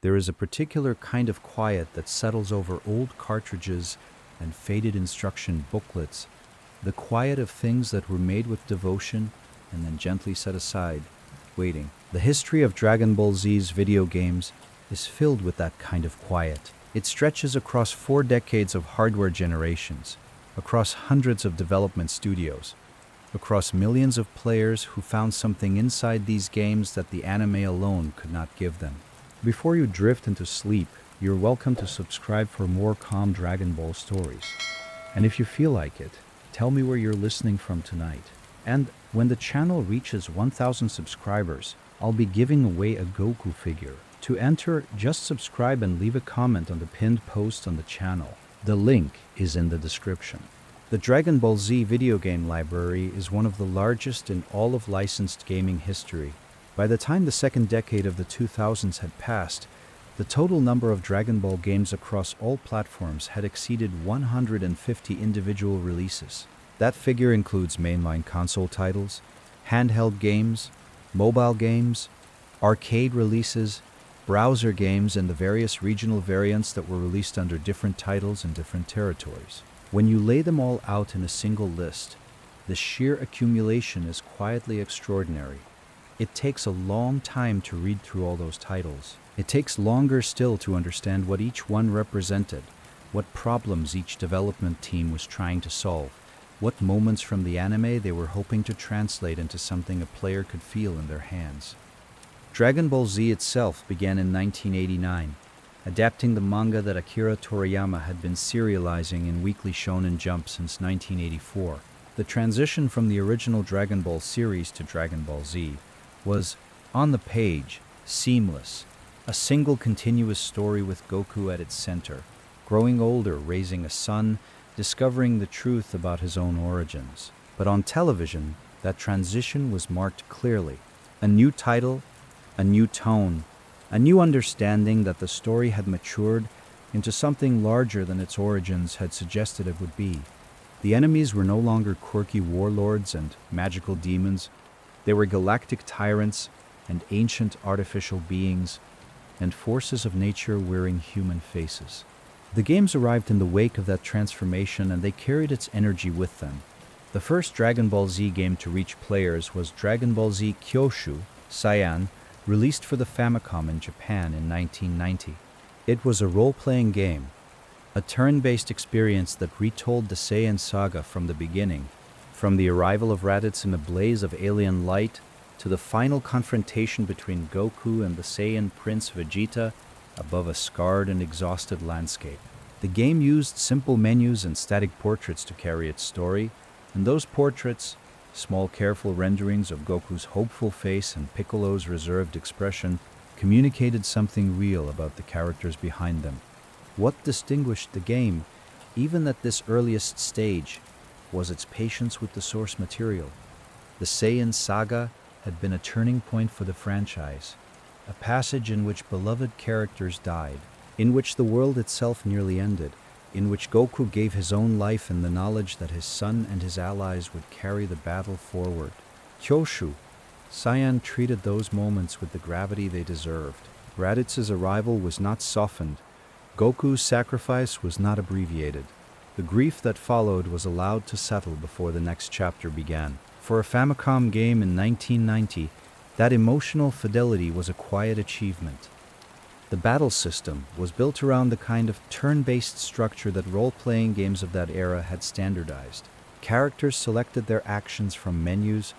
There is a particular kind of quiet that settles over old cartridges and faded instruction booklets, the quiet of things that were made with devotion and then gently set aside, waiting. The history of Dragon Ball Z's video games is filled with that kind of quiet. It stretches across 4 decades of hardware generations, across hundreds of development studios, across millions of players who found something inside these games that the anime alone could not give them. Before you drift into sleep, you're welcome to subscribe for more calm Dragon Ball stories. And if you feel like it, tell me where you're listening from tonight. And when the channel reaches 1,000 subscribers, I'll be giving away a Goku figure. To enter, just subscribe and leave a comment on the pinned post on the channel. The link is in the description. The Dragon Ball Z video game library is one of the largest in all of licensed gaming history. By the time the second decade of the 2000s had passed, the total number of Dragon Ball games across all platforms had exceeded 150 individual releases. That figure includes mainline console titles, handheld games, mobile games, arcade releases, browser games, and the various regional variants that were released under different titles in different territories. When you lay them all out in a single list, the sheer accumulation is quietly extraordinary. It takes a long time to read through all those titles. It takes longer still to understand what each one represented, what problems each development team was trying to solve, what moments from the anime they were hoping to translate into something a player could feel in their hands. Dragon Ball Z itself began in 1989, adapting the manga that Akira Toriyama had been serializing in Weekly Shonen Jump since 1984. The transition from the original Dragon Ball series to Dragon Ball Z was, on the page, seamless, a single continuous story with Goku at its center, growing older, raising a son, discovering the truth about his own origins. But on television, that transition was marked clearly. A new title, a new tone, a new understanding that the story had matured into something larger than its origins had suggested it would be. The enemies were no longer quirky warlords and magical demons. They were galactic tyrants and ancient artificial beings and forces of nature wearing human faces. The games arrived in the wake of that transformation, and they carried its energy with them. The first Dragon Ball Z game to reach players was Dragon Ball Z Kyoshu, Saiyan, released for the Famicom in Japan in 1990. It was a role-playing game, a turn-based experience that retold the Saiyan saga from the beginning, from the arrival of Raditz in a blaze of alien light to the final confrontation between Goku and the Saiyan Prince Vegeta above a scarred and exhausted landscape. The game used simple menus and static portraits to carry its story, and those portraits, small careful renderings of Goku's hopeful face and Piccolo's reserved expression, communicated something real about the characters behind them. What distinguished the game, even at this earliest stage, was its patience with the source material. The Saiyan saga had been a turning point for the franchise, a passage in which beloved characters died, in which the world itself nearly ended, in which Goku gave his own life in the knowledge that his son and his allies would carry the battle forward. Kyoshu, Saiyan treated those moments with the gravity they deserved. Raditz's arrival was not softened. Goku's sacrifice was not abbreviated. The grief that followed was allowed to settle before the next chapter began. For a Famicom game in 1990, that emotional fidelity was a quiet achievement. The battle system was built around the kind of turn-based structure that role-playing games of that era had standardized. Characters selected their actions from menus,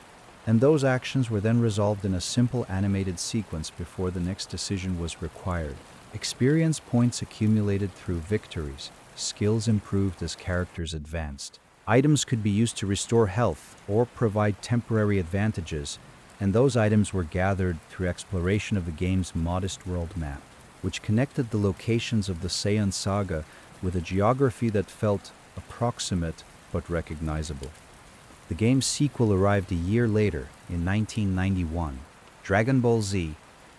and those actions were then resolved in a simple animated sequence before the next decision was required. Experience points accumulated through victories, skills improved as characters advanced. Items could be used to restore health or provide temporary advantages, and those items were gathered through exploration of the game's modest world map, which connected the locations of the Saiyan saga with a geography that felt approximate but recognizable. The game's sequel arrived a year later, in 1991. Dragon Ball Z,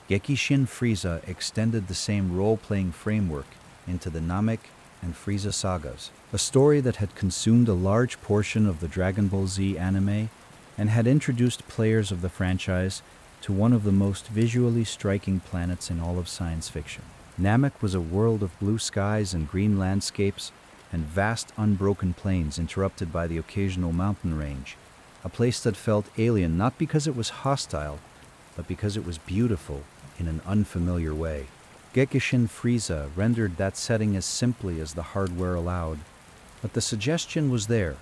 Gekishin Frieza extended the same role-playing framework into the Namek and Frieza sagas, a story that had consumed a large portion of the Dragon Ball Z anime and had introduced players of the franchise to one of the most visually striking planets in all of science fiction. Namek was a world of blue skies and green landscapes and vast unbroken plains interrupted by the occasional mountain range, a place that felt alien not because it was hostile, but because it was beautiful in an unfamiliar way. Gekishin Frieza rendered that setting as simply as the hardware allowed, but the suggestion was there,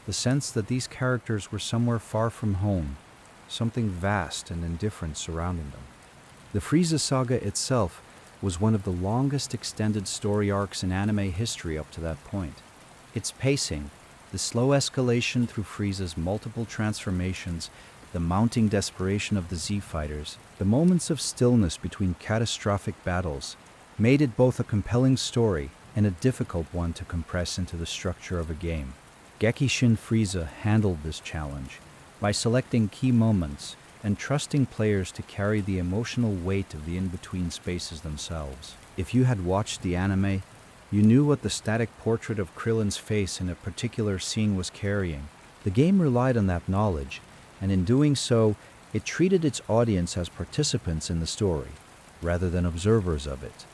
the sense that these characters were somewhere far from home, something vast and indifferent surrounding them. The Frieza saga itself was one of the longest extended story arcs in anime history up to that point. Its pacing, the slow escalation through Frieza's multiple transformations, the mounting desperation of the Z fighters, the moments of stillness between catastrophic battles, made it both a compelling story and a difficult one to compress into the structure of a game. Gekishin Frieza handled this challenge by selecting key moments and trusting players to carry the emotional weight of the in-between spaces themselves. If you had watched the anime, you knew what the static portrait of Krillin's face in a particular scene was carrying. The game relied on that knowledge, and in doing so, it treated its audience as participants in the story, rather than observers of it.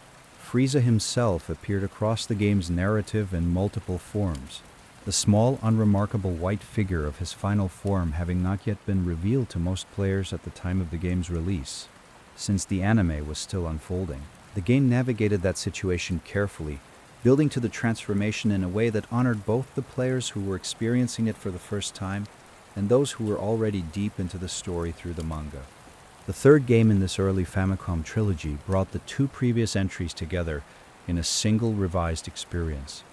Frieza himself appeared across the game's narrative in multiple forms, the small, unremarkable white figure of his final form having not yet been revealed to most players at the time of the game's release, since the anime was still unfolding. The game navigated that situation carefully, building to the transformation in a way that honored both the players who were experiencing it for the first time and those who were already deep into the story through the manga. The third game in this early Famicom trilogy brought the two previous entries together in a single revised experience.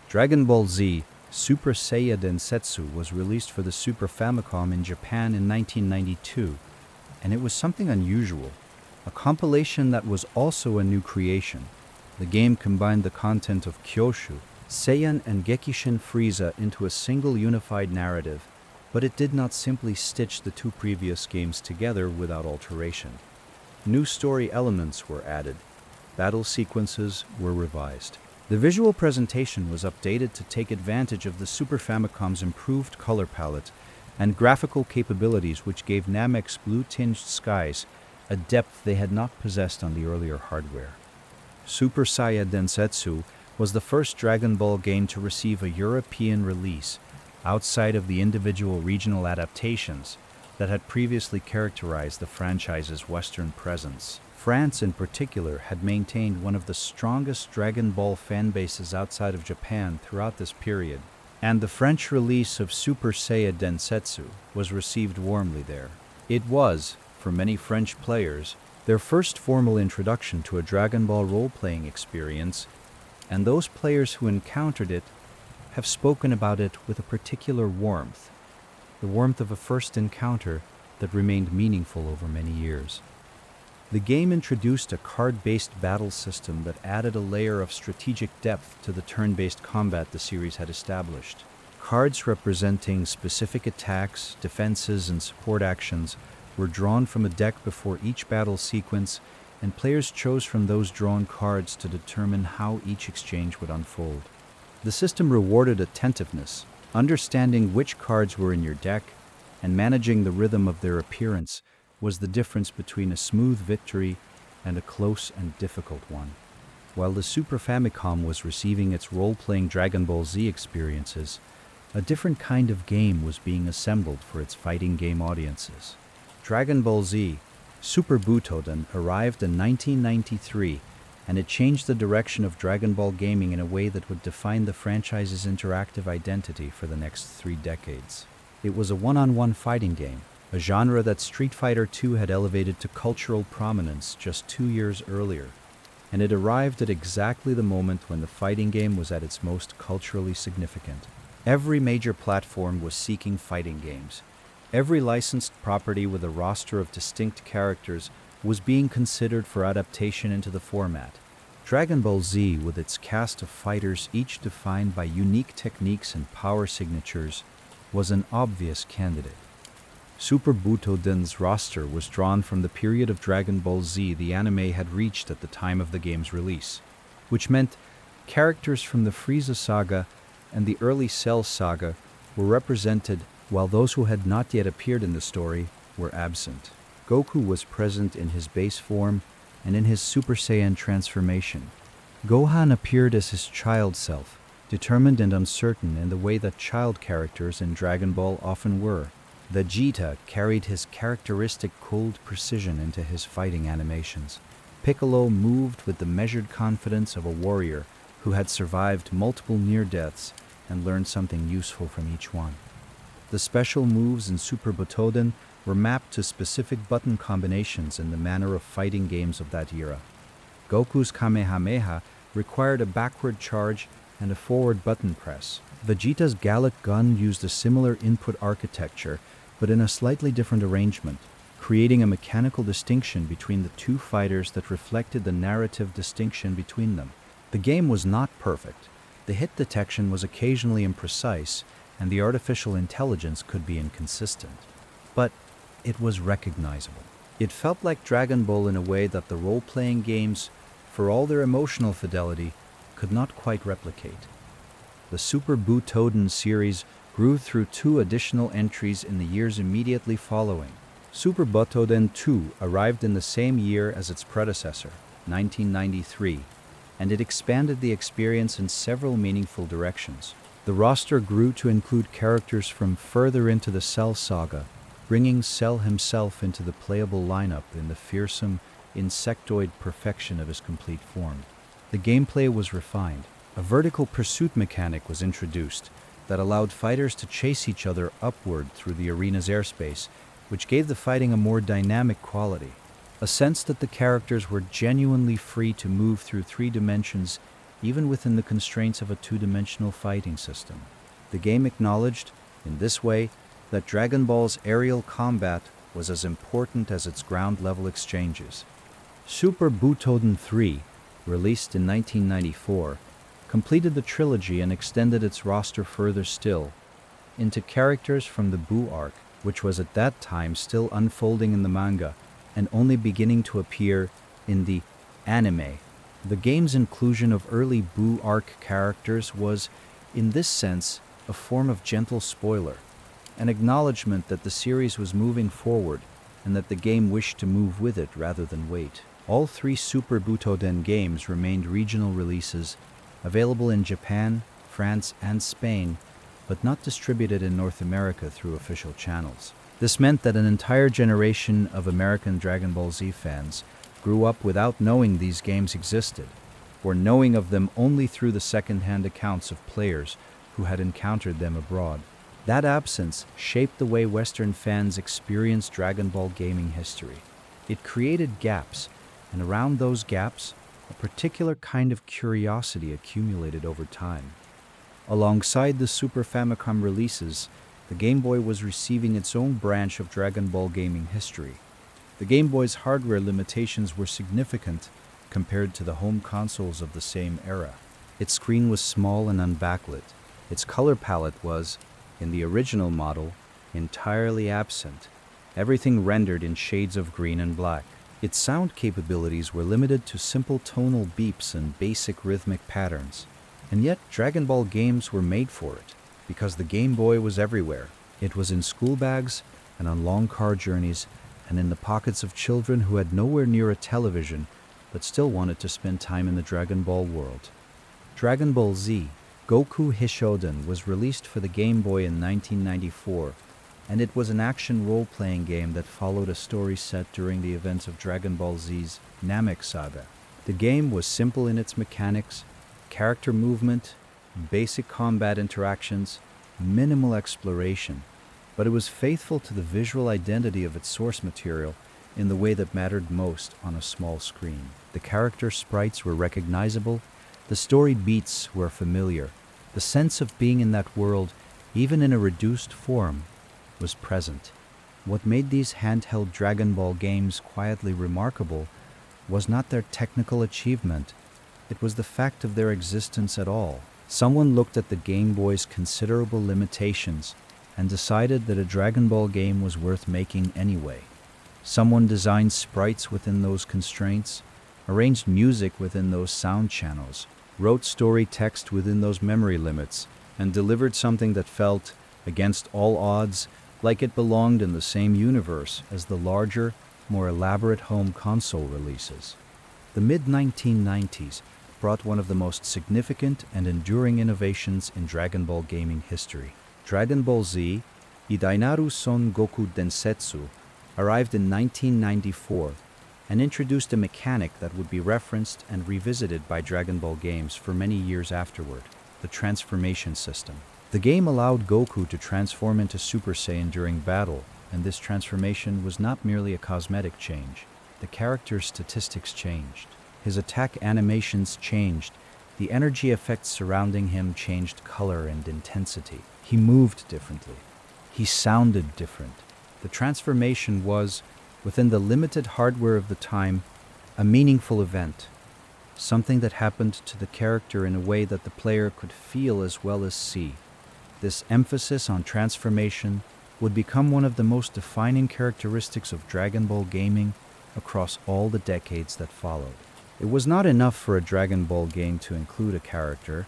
Dragon Ball Z Super Saiyan Densetsu was released for the Super Famicom in Japan in 1992, and it was something unusual, a compilation that was also a new creation. The game combined the content of Kyoshu, Saiyan and Gekishin Frieza into a single unified narrative, but it did not simply stitch the two previous games together without alteration. New story elements were added, battle sequences were revised. The visual presentation was updated to take advantage of the Super Famicom's improved color palette and graphical capabilities, which gave Namek's blue-tinged skies a depth they had not possessed on the earlier hardware. Super Saiyan Densetsu was the first Dragon Ball game to receive a European release outside of the individual regional adaptations that had previously characterized the franchise's Western presence. France, in particular, had maintained one of the strongest Dragon Ball fan bases outside of Japan throughout this period, and the French release of Super Saiyan Densetsu was received warmly there. It was, for many French players, their first formal introduction to a Dragon Ball role-playing experience, and those players who encountered it have spoken about it with a particular warmth, the warmth of a first encounter that remained meaningful over many years. The game introduced a card-based battle system that added a layer of strategic depth to the turn-based combat the series had established. Cards representing specific attacks, defenses, and support actions were drawn from a deck before each battle sequence, and players chose from those drawn cards to determine how each exchange would unfold. The system rewarded attentiveness, understanding which cards were in your deck, and managing the rhythm of their appearance was the difference between a smooth victory and a close and difficult one. While the Super Famicom was receiving its role-playing Dragon Ball Z experiences, a different kind of game was being assembled for its fighting game audiences. Dragon Ball Z Super Butoden arrived in 1993, and it changed the direction of Dragon Ball gaming in a way that would define the franchise's interactive identity for the next 3 decades. It was a one-on-one fighting game, a genre that Street Fighter II had elevated to cultural prominence just 2 years earlier, and it arrived at exactly the moment when the fighting game was at its most culturally significant. Every major platform was seeking fighting games. Every licensed property with a roster of distinct characters was being considered for adaptation into the format. Dragon Ball Z, with its cast of fighters each defined by unique techniques and power signatures, was an obvious candidate. Super Butoden's roster was drawn from the period of Dragon Ball Z the anime had reached at the time of the game's release, which meant characters from the Frieza saga and the early Cell saga were represented, while those who had not yet appeared in the story were absent. Goku was present in his base form and in his Super Saiyan transformation. Gohan appeared as his child self, determined and uncertain in the way that child characters in Dragon Ball often were. Vegeta carried his characteristic cold precision into his fighting animations. Piccolo moved with the measured confidence of a warrior who had survived multiple near-deaths and learned something useful from each one. The special moves in Super Butoden were mapped to specific button combinations in the manner of fighting games of that era. Goku's Kamehameha required a backward charge and a forward button press. Vegeta's Gallic gun used a similar input architecture, but in a slightly different arrangement, creating a mechanical distinction between the two fighters that reflected the narrative distinction between them. The game was not perfect. The hit detection was occasionally imprecise, and the artificial intelligence could be inconsistent. But it was recognizable. It felt like Dragon Ball in a way that the role-playing games, for all their emotional fidelity, could not quite replicate. The Super Butoden series grew through 2 additional entries in the years immediately following. Super Butoden 2 arrived in the same year as its predecessor, 1993, and it expanded the experience in several meaningful directions. The roster grew to include characters from further into the Cell saga, bringing Cell himself into the playable lineup in the fearsome, insectoid perfection of his complete form. The gameplay was refined. A vertical pursuit mechanic was introduced that allowed fighters to chase each other upward through the arena's airspace, which gave the fighting a more dynamic quality. A sense that the characters were genuinely free to move through 3 dimensions, even within the constraints of a 2-dimensional fighting system. The game acknowledged, in this way, that Dragon Ball's aerial combat was as important as its ground-level exchanges. Super Butoden 3, released in 1994, completed the trilogy and extended its roster further still, into characters from the Buu arc, which was at that time still unfolding in the manga and only beginning to appear in the anime. The game's inclusion of early Buu arc characters was, in this sense, a form of gentle spoiler, an acknowledgement that the series was moving forward and that the game wished to move with it rather than wait. All 3 Super Butoden games remained regional releases, available in Japan, France, and Spain, but not distributed in North America through official channels. This meant that an entire generation of American Dragon Ball Z fans grew up without knowing these games existed, or knowing of them only through the second-hand accounts of players who had encountered them abroad. That absence shaped the way Western fans experienced Dragon Ball gaming history. It created gaps, and around those gaps, a particular kind of curiosity accumulated over time. Alongside the Super Famicom releases, the Game Boy was receiving its own branch of Dragon Ball gaming history. The Game Boy's hardware limitations were significant compared to the home consoles of the same era. Its screen was small and unbacklit. Its color palette was, in the original model, entirely absent, everything rendered in shades of green and black. Its sound capabilities were limited to simple tonal beeps and basic rhythmic patterns. And yet, Dragon Ball games were made for it, because the Game Boy was everywhere. It was in school bags and on long car journeys, and in the pockets of children who had nowhere near a television but still wanted to spend time in the Dragon Ball world. Dragon Ball Z, Goku Hisshoden, was released for the Game Boy in 1994, and it was an action role-playing game that followed a story set during the events of Dragon Ball Z's Namek saga. The game was simple in its mechanics, character movement, basic combat interactions, minimal exploration, but it was faithful to the visual identity of its source material in the way that mattered most on a small screen. The character sprites were recognizable, the story beats were familiar, the sense of being in that world, even in a reduced form, was present. What made these handheld Dragon Ball games quietly remarkable was not their technical achievement, it was the fact of their existence at all. Someone looked at the Game Boy's considerable limitations and decided that a Dragon Ball game was worth making anyway. Someone designed sprites within those constraints, arranged music within those sound channels, wrote story text within those memory limits, and delivered something that felt, against all odds, like it belonged in the same universe as the larger, more elaborate home console releases. The mid-1990s brought one of the most significant and enduring innovations in Dragon Ball gaming history. Dragon Ball Z, Idainaru Son Goku Densetsu, arrived in 1994 and introduced a mechanic that would be referenced and revisited by Dragon Ball games for many years afterward, the transformation system. The game allowed Goku to transform into Super Saiyan during battle, and this transformation was not merely a cosmetic change. The character's statistics changed. His attack animations changed. The energy effects surrounding him changed color and intensity. He moved differently. He sounded different. The transformation was, within the limited hardware of the time, a meaningful event. Something that happened to the character in a way that the player could feel as well as see. This emphasis on transformation would become one of the most defining characteristics of Dragon Ball gaming across all the decades that followed. It was not enough for a Dragon Ball game to include a character.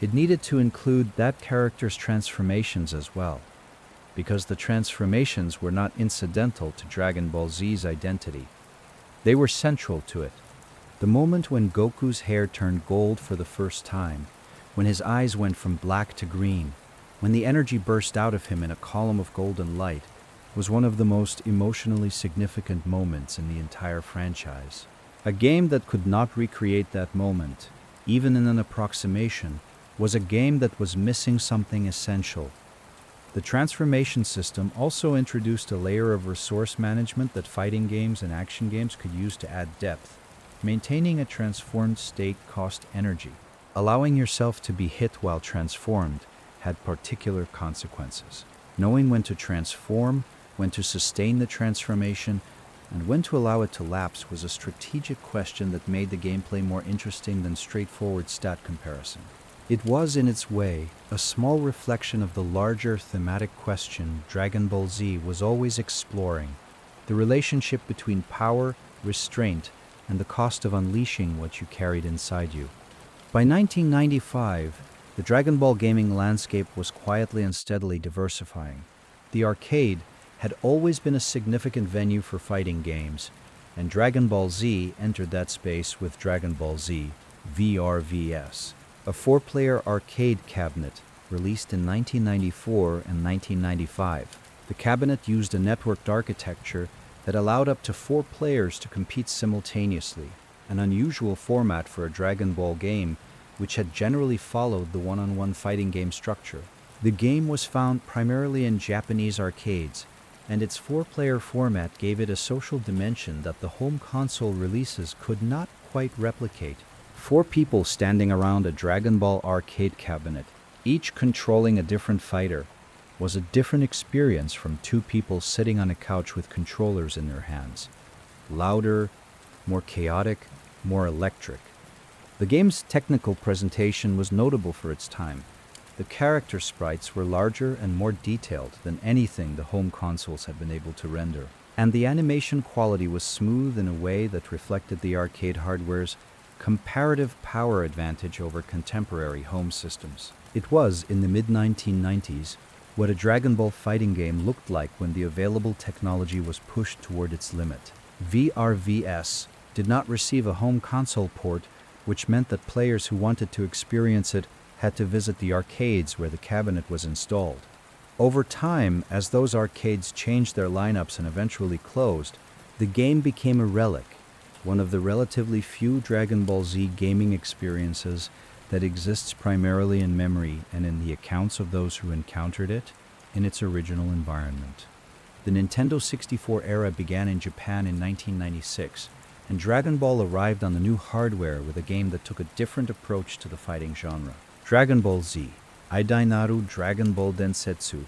It needed to include that character's transformations as well, because the transformations were not incidental to Dragon Ball Z's identity. They were central to it. The moment when Goku's hair turned gold for the first time, when his eyes went from black to green, when the energy burst out of him in a column of golden light, was one of the most emotionally significant moments in the entire franchise. A game that could not recreate that moment, even in an approximation, was a game that was missing something essential. The transformation system also introduced a layer of resource management that fighting games and action games could use to add depth. Maintaining a transformed state cost energy. Allowing yourself to be hit while transformed had particular consequences. Knowing when to transform, when to sustain the transformation, and when to allow it to lapse was a strategic question that made the gameplay more interesting than straightforward stat comparison. It was, in its way, a small reflection of the larger thematic question Dragon Ball Z was always exploring, the relationship between power, restraint, and the cost of unleashing what you carried inside you. By 1995, the Dragon Ball gaming landscape was quietly and steadily diversifying. The arcade had always been a significant venue for fighting games, and Dragon Ball Z entered that space with Dragon Ball Z VRVS, a 4-player arcade cabinet released in 1994 and 1995. The cabinet used a networked architecture that allowed up to 4 players to compete simultaneously, an unusual format for a Dragon Ball game which had generally followed the one-on-one fighting game structure. The game was found primarily in Japanese arcades, and its 4-player format gave it a social dimension that the home console releases could not quite replicate. 4 people standing around a Dragon Ball arcade cabinet, each controlling a different fighter, was a different experience from 2 people sitting on a couch with controllers in their hands. Louder, more chaotic, more electric. The game's technical presentation was notable for its time. The character sprites were larger and more detailed than anything the home consoles had been able to render, and the animation quality was smooth in a way that reflected the arcade hardware's comparative power advantage over contemporary home systems. It was, in the mid-1990s, what a Dragon Ball fighting game looked like when the available technology was pushed toward its limit. VRVS did not receive a home console port, which meant that players who wanted to experience it had to visit the arcades where the cabinet was installed. Over time, as those arcades changed their lineups and eventually closed, the game became a relic, one of the relatively few Dragon Ball Z gaming experiences that exists primarily in memory and in the accounts of those who encountered it in its original environment. The Nintendo 64 era began in Japan in 1996, and Dragon Ball arrived on the new hardware with a game that took a different approach to the fighting genre. Dragon Ball Z, Idainaru Dragon Ball Densetsu,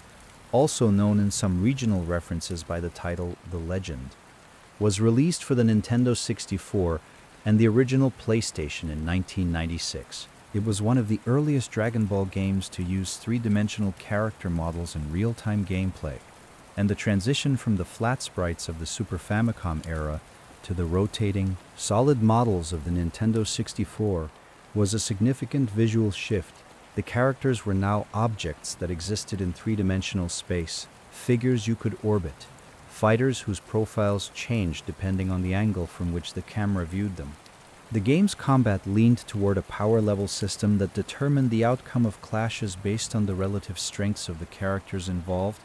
also known in some regional references by the title The Legend, was released for the Nintendo 64 and the original PlayStation in 1996. It was one of the earliest Dragon Ball games to use 3-dimensional character models in real-time gameplay, and the transition from the flat sprites of the Super Famicom era to the rotating, solid models of the Nintendo 64 was a significant visual shift. The characters were now objects that existed in 3-dimensional space, figures you could orbit, fighters whose profiles changed depending on the angle from which the camera viewed them. The game's combat leaned toward a power level system that determined the outcome of clashes based on the relative strengths of the characters involved,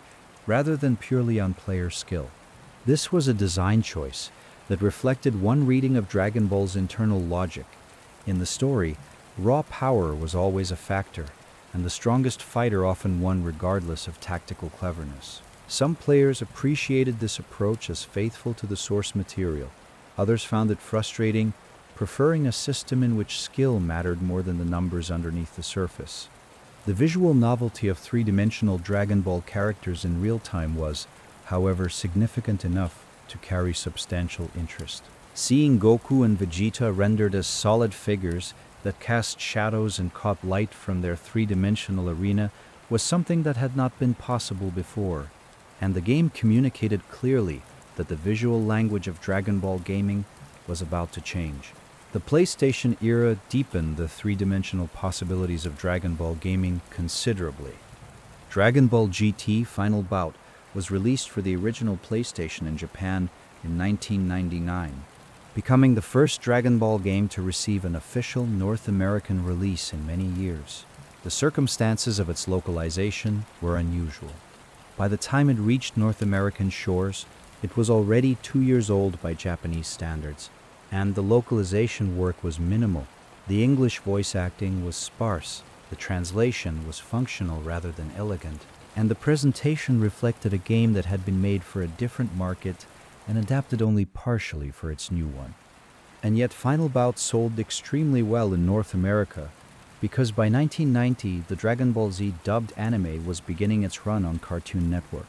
rather than purely on player skill. This was a design choice that reflected one reading of Dragon Ball's internal logic. In the story, raw power was always a factor, and the strongest fighter often won regardless of tactical cleverness. Some players appreciated this approach as faithful to the source material. Others found it frustrating, preferring a system in which skill mattered more than the numbers underneath the surface. The visual novelty of three-dimensional Dragon Ball characters in real time was, however, significant enough to carry substantial interest. Seeing Goku and Vegeta rendered as solid figures that cast shadows and caught light from their three-dimensional arena was something that had not been possible before, and the game communicated clearly that the visual language of Dragon Ball gaming was about to change. The PlayStation era deepened the three-dimensional possibilities of Dragon Ball gaming considerably. Dragon Ball GT Final Bout was released for the original PlayStation in Japan in 1999, becoming the first Dragon Ball game to receive an official North American release in many years. The circumstances of its localization were unusual. By the time it reached North American shores, it was already 2 years old by Japanese standards, and the localization work was minimal. The English voice acting was sparse, the translation was functional rather than elegant, and the presentation reflected a game that had been made for a different market and adapted only partially for its new one. And yet Final Bout sold extremely well in North America, because by 1990 the Dragon Ball Z dubbed anime was beginning its run on Cartoon Network,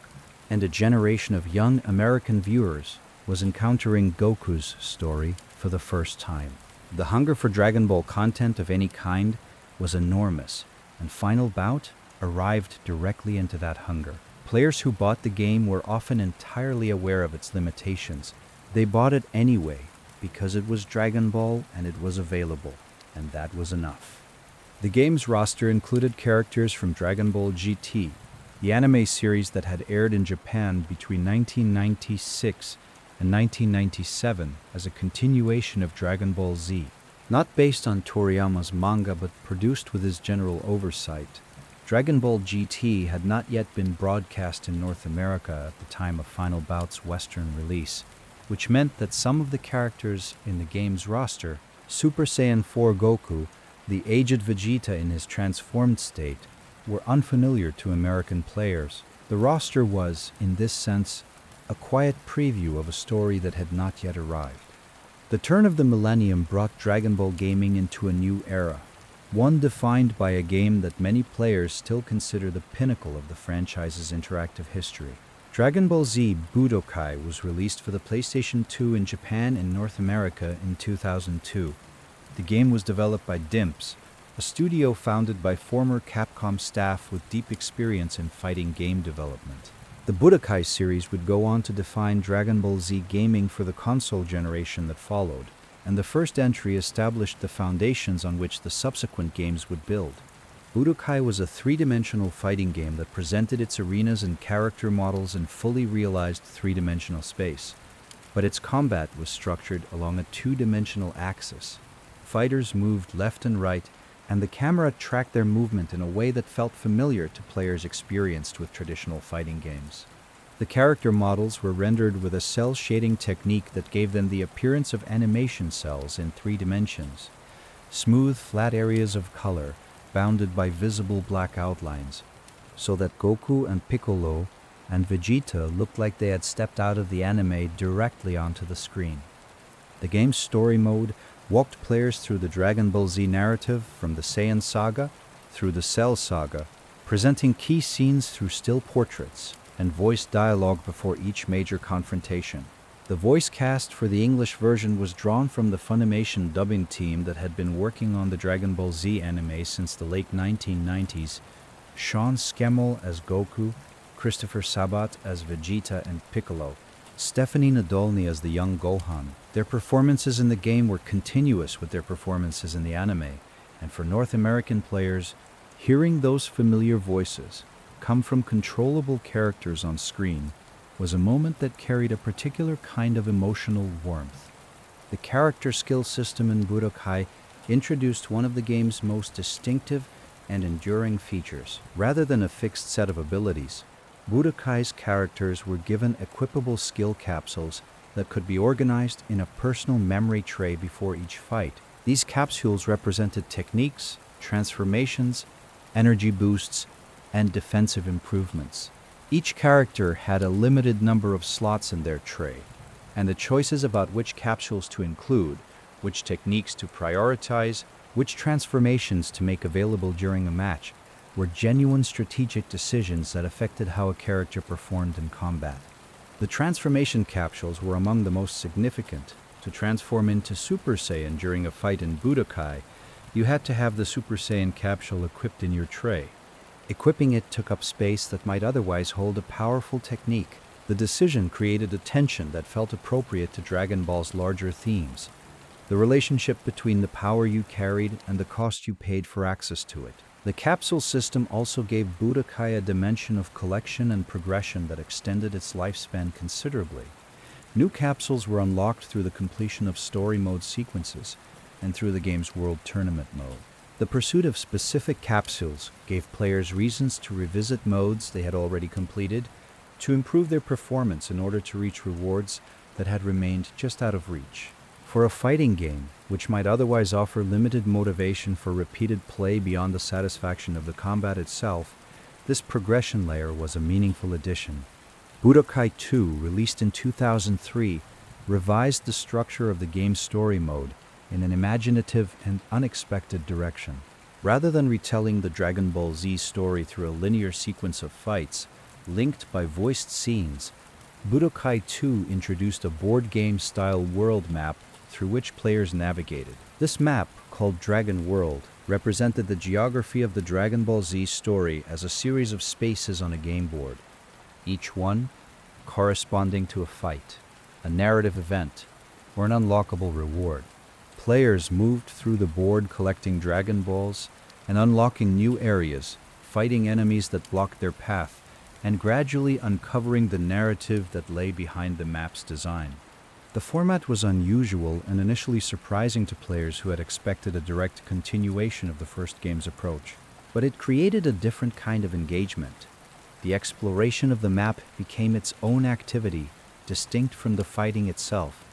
and a generation of young American viewers was encountering Goku's story for the first time. The hunger for Dragon Ball content of any kind was enormous, and Final Bout arrived directly into that hunger. Players who bought the game were often entirely aware of its limitations. They bought it anyway, because it was Dragon Ball and it was available, and that was enough. The game's roster included characters from Dragon Ball GT, the anime series that had aired in Japan between 1996 and 1997 as a continuation of Dragon Ball Z, not based on Toriyama's manga but produced with his general oversight. Dragon Ball GT had not yet been broadcast in North America at the time of Final Bout's Western release, which meant that some of the characters in the game's roster, Super Saiyan 4 Goku, the aged Vegeta in his transformed state, were unfamiliar to American players. The roster was, in this sense, a quiet preview of a story that had not yet arrived. The turn of the millennium brought Dragon Ball gaming into a new era, one defined by a game that many players still consider the pinnacle of the franchise's interactive history. Dragon Ball Z Budokai was released for the PlayStation 2 in Japan and North America in 2002. The game was developed by Dimps, a studio founded by former Capcom staff with deep experience in fighting game development. The Budokai series would go on to define Dragon Ball Z gaming for the console generation that followed, and the first entry established the foundations on which the subsequent games would build. Budokai was a three-dimensional fighting game that presented its arenas and character models in fully realized three-dimensional space, but its combat was structured along a two-dimensional axis. Fighters moved left and right, and the camera tracked their movement in a way that felt familiar to players experienced with traditional fighting games. The character models were rendered with a cell shading technique that gave them the appearance of animation cells in 3 dimensions, smooth, flat areas of color bounded by visible black outlines, so that Goku and Piccolo and Vegeta looked like they had stepped out of the anime directly onto the screen. The game's story mode walked players through the Dragon Ball Z narrative from the Saiyan saga through the Cell saga, presenting key scenes through still portraits and voiced dialogue before each major confrontation. The voice cast for the English version was drawn from the Funimation dubbing team that had been working on the Dragon Ball Z anime since the late 1990s. Sean Schemmel as Goku, Christopher Sabat as Vegeta and Piccolo, Stephanie Nadolny as the young Gohan. Their performances in the game were continuous with their performances in the anime, and for North American players, hearing those familiar voices come from controllable characters on screen was a moment that carried a particular kind of emotional warmth. The character skill system in Budokai introduced one of the game's most distinctive and enduring features. Rather than a fixed set of abilities, Budokai's characters were given equipable skill capsules that could be organized in a personal memory tray before each fight. These capsules represented techniques, transformations, energy boosts, and defensive improvements. Each character had a limited number of slots in their tray, and the choices about which capsules to include, which techniques to prioritize, which transformations to make available during a match, were genuine strategic decisions that affected how a character performed in combat. The transformation capsules were among the most significant. To transform into Super Saiyan during a fight in Budokai, you had to have the Super Saiyan capsule equipped in your tray. Equipping it took up space that might otherwise hold a powerful technique. The decision created a tension that felt appropriate to Dragon Ball's larger themes. The relationship between the power you carried and the cost you paid for access to it. The capsule system also gave Budokai a dimension of collection and progression that extended its lifespan considerably. New capsules were unlocked through the completion of story mode sequences and through the game's World Tournament mode. The pursuit of specific capsules gave players reasons to revisit modes they had already completed, to improve their performance in order to reach rewards that had remained just out of reach. For a fighting game, which might otherwise offer limited motivation for repeated play beyond the satisfaction of the combat itself, this progression layer was a meaningful addition. Budokai 2, released in 2003, revised the structure of the game's story mode in an imaginative and unexpected direction. Rather than retelling the Dragon Ball Z story through a linear sequence of fights, linked by voiced scenes, Budokai 2 introduced a board game-style world map through which players navigated. This map, called Dragon World, represented the geography of the Dragon Ball Z story as a series of spaces on a game board, each one corresponding to a fight, a narrative event, or an unlockable reward. Players moved through the board collecting Dragon Balls and unlocking new areas, fighting enemies that blocked their path, and gradually uncovering the narrative that lay behind the map's design. The format was unusual and initially surprising to players who had expected a direct continuation of the first game's approach. But it created a different kind of engagement. The exploration of the map became its own activity, distinct from the fighting itself,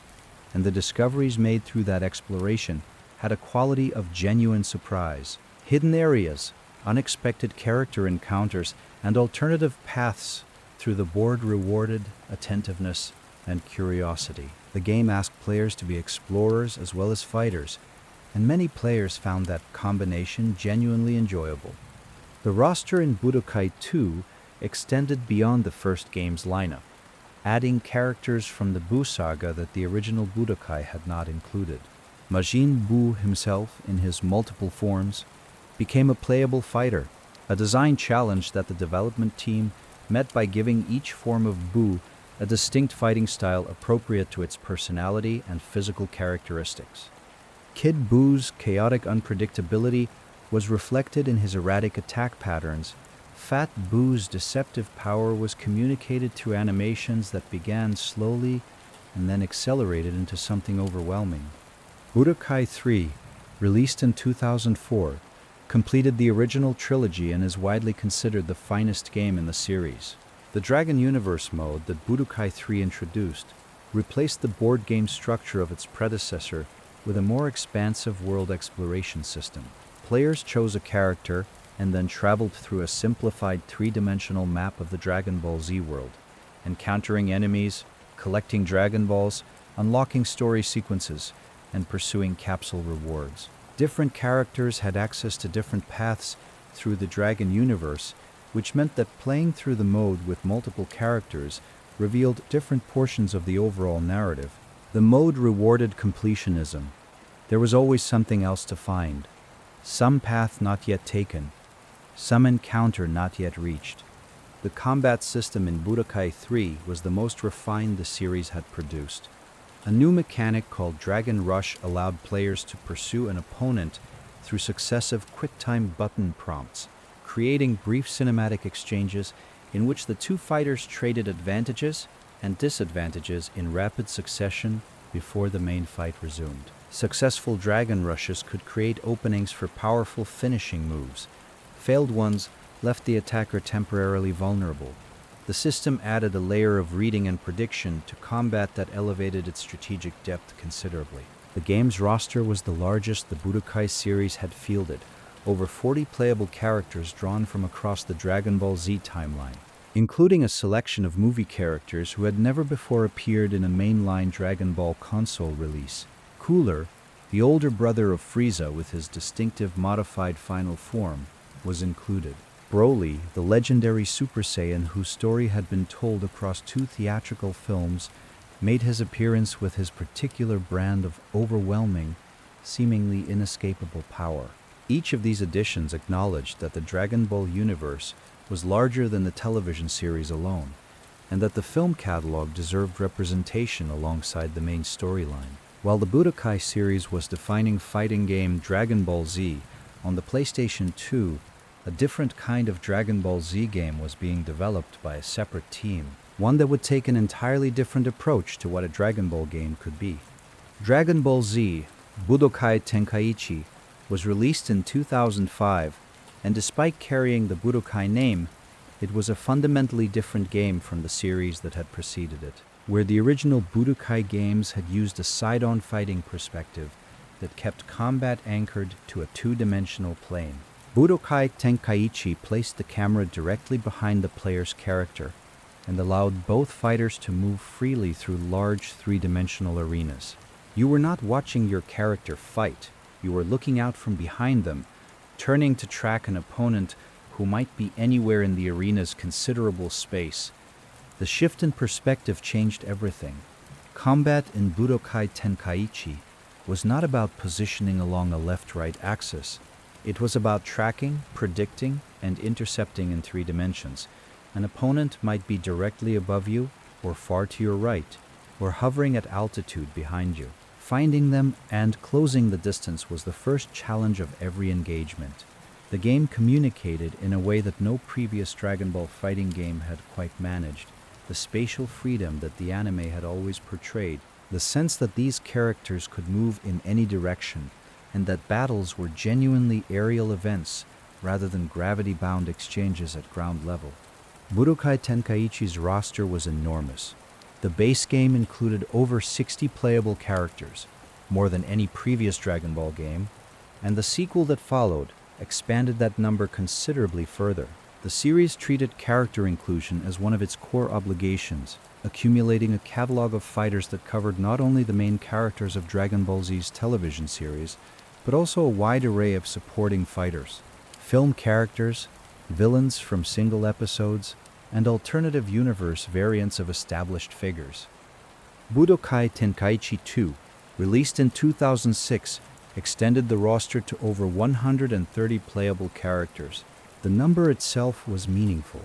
and the discoveries made through that exploration had a quality of genuine surprise. Hidden areas, unexpected character encounters, and alternative paths through the board rewarded attentiveness and curiosity. The game asked players to be explorers as well as fighters, and many players found that combination genuinely enjoyable. The roster in Budokai 2 extended beyond the first game's lineup, adding characters from the Buu saga that the original Budokai had not included. Majin Buu himself, in his multiple forms, became a playable fighter, a design challenge that the development team met by giving each form of Buu a distinct fighting style appropriate to its personality and physical characteristics. Kid Buu's chaotic unpredictability was reflected in his erratic attack patterns. Fat Buu's deceptive power was communicated through animations that began slowly and then accelerated into something overwhelming. Budokai 3, released in 2004, completed the original trilogy and is widely considered the finest game in the series. The Dragon Universe mode that Budokai 3 introduced replaced the board game structure of its predecessor with a more expansive world exploration system. Players chose a character and then traveled through a simplified three-dimensional map of the Dragon Ball Z world, encountering enemies, collecting Dragon Balls, unlocking story sequences, and pursuing capsule rewards. Different characters had access to different paths through the Dragon Universe, which meant that playing through the mode with multiple characters revealed different portions of the overall narrative. The mode rewarded completionism. There was always something else to find, some path not yet taken, some encounter not yet reached. The combat system in Budokai 3 was the most refined the series had produced. A new mechanic called Dragon Rush allowed players to pursue an opponent through successive quick-time button prompts, creating brief cinematic exchanges in which the two fighters traded advantages and disadvantages in rapid succession before the main fight resumed. Successful dragon rushes could create openings for powerful finishing moves. Failed ones left the attacker temporarily vulnerable. The system added a layer of reading and prediction to combat that elevated its strategic depth considerably. The game's roster was the largest the Budokai series had fielded, over 40 playable characters drawn from across the Dragon Ball Z timeline, including a selection of movie characters who had never before appeared in a mainline Dragon Ball console release. Cooler, the older brother of Frieza with his distinctive modified final form, was included. Broly, the legendary Super Saiyan whose story had been told across 2 theatrical films, made his appearance with his particular brand of overwhelming, seemingly inescapable power. Each of these additions acknowledged that the Dragon Ball universe was larger than the television series alone, and that the film catalog deserved representation alongside the main storyline. While the Budokai series was defining fighting game Dragon Ball Z, on the PlayStation 2, a different kind of Dragon Ball Z game was being developed by a separate team, one that would take an entirely different approach to what a Dragon Ball game could be. Dragon Ball Z, Budokai Tenkaichi, was released in 2005, and despite carrying the Budokai name, it was a fundamentally different game from the series that had preceded it. Where the original Budokai games had used a side-on fighting perspective that kept combat anchored to a 2-dimensional plane, Budokai Tenkaichi placed the camera directly behind the player's character and allowed both fighters to move freely through large 3-dimensional arenas. You were not watching your character fight, you were looking out from behind them, turning to track an opponent who might be anywhere in the arena's considerable space. The shift in perspective changed everything. Combat in Budokai Tenkaichi was not about positioning along a left-right axis. It was about tracking, predicting, and intercepting in 3 dimensions. An opponent might be directly above you, or far to your right, or hovering at altitude behind you. Finding them and closing the distance was the first challenge of every engagement. The game communicated in a way that no previous Dragon Ball fighting game had quite managed. The spatial freedom that the anime had always portrayed, the sense that these characters could move in any direction, and that battles were genuinely aerial events rather than gravity-bound exchanges at ground level. Budokai Tenkaichi's roster was enormous. The base game included over 60 playable characters, more than any previous Dragon Ball game, and the sequel that followed expanded that number considerably further. The series treated character inclusion as one of its core obligations, accumulating a catalog of fighters that covered not only the main characters of Dragon Ball Z's television series, but also a wide array of supporting fighters, film characters, villains from single episodes, and alternative universe variants of established figures. Budokai Tenkaichi 2, released in 2006, extended the roster to over 130 playable characters. The number itself was meaningful,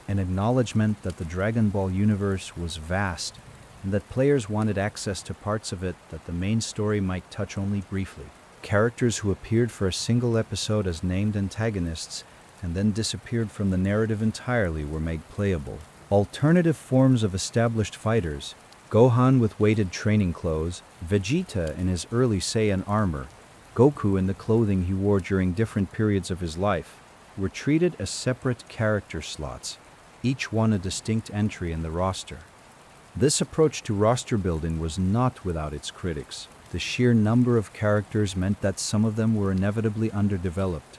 an acknowledgement that the Dragon Ball universe was vast and that players wanted access to parts of it that the main story might touch only briefly. Characters who appeared for a single episode as named antagonists and then disappeared from the narrative entirely were made playable. Alternative forms of established fighters, Gohan with weighted training clothes, Vegeta in his early Saiyan armor, Goku in the clothing he wore during different periods of his life, were treated as separate character slots, each one a distinct entry in the roster. This approach to roster building was not without its critics. The sheer number of characters meant that some of them were inevitably underdeveloped,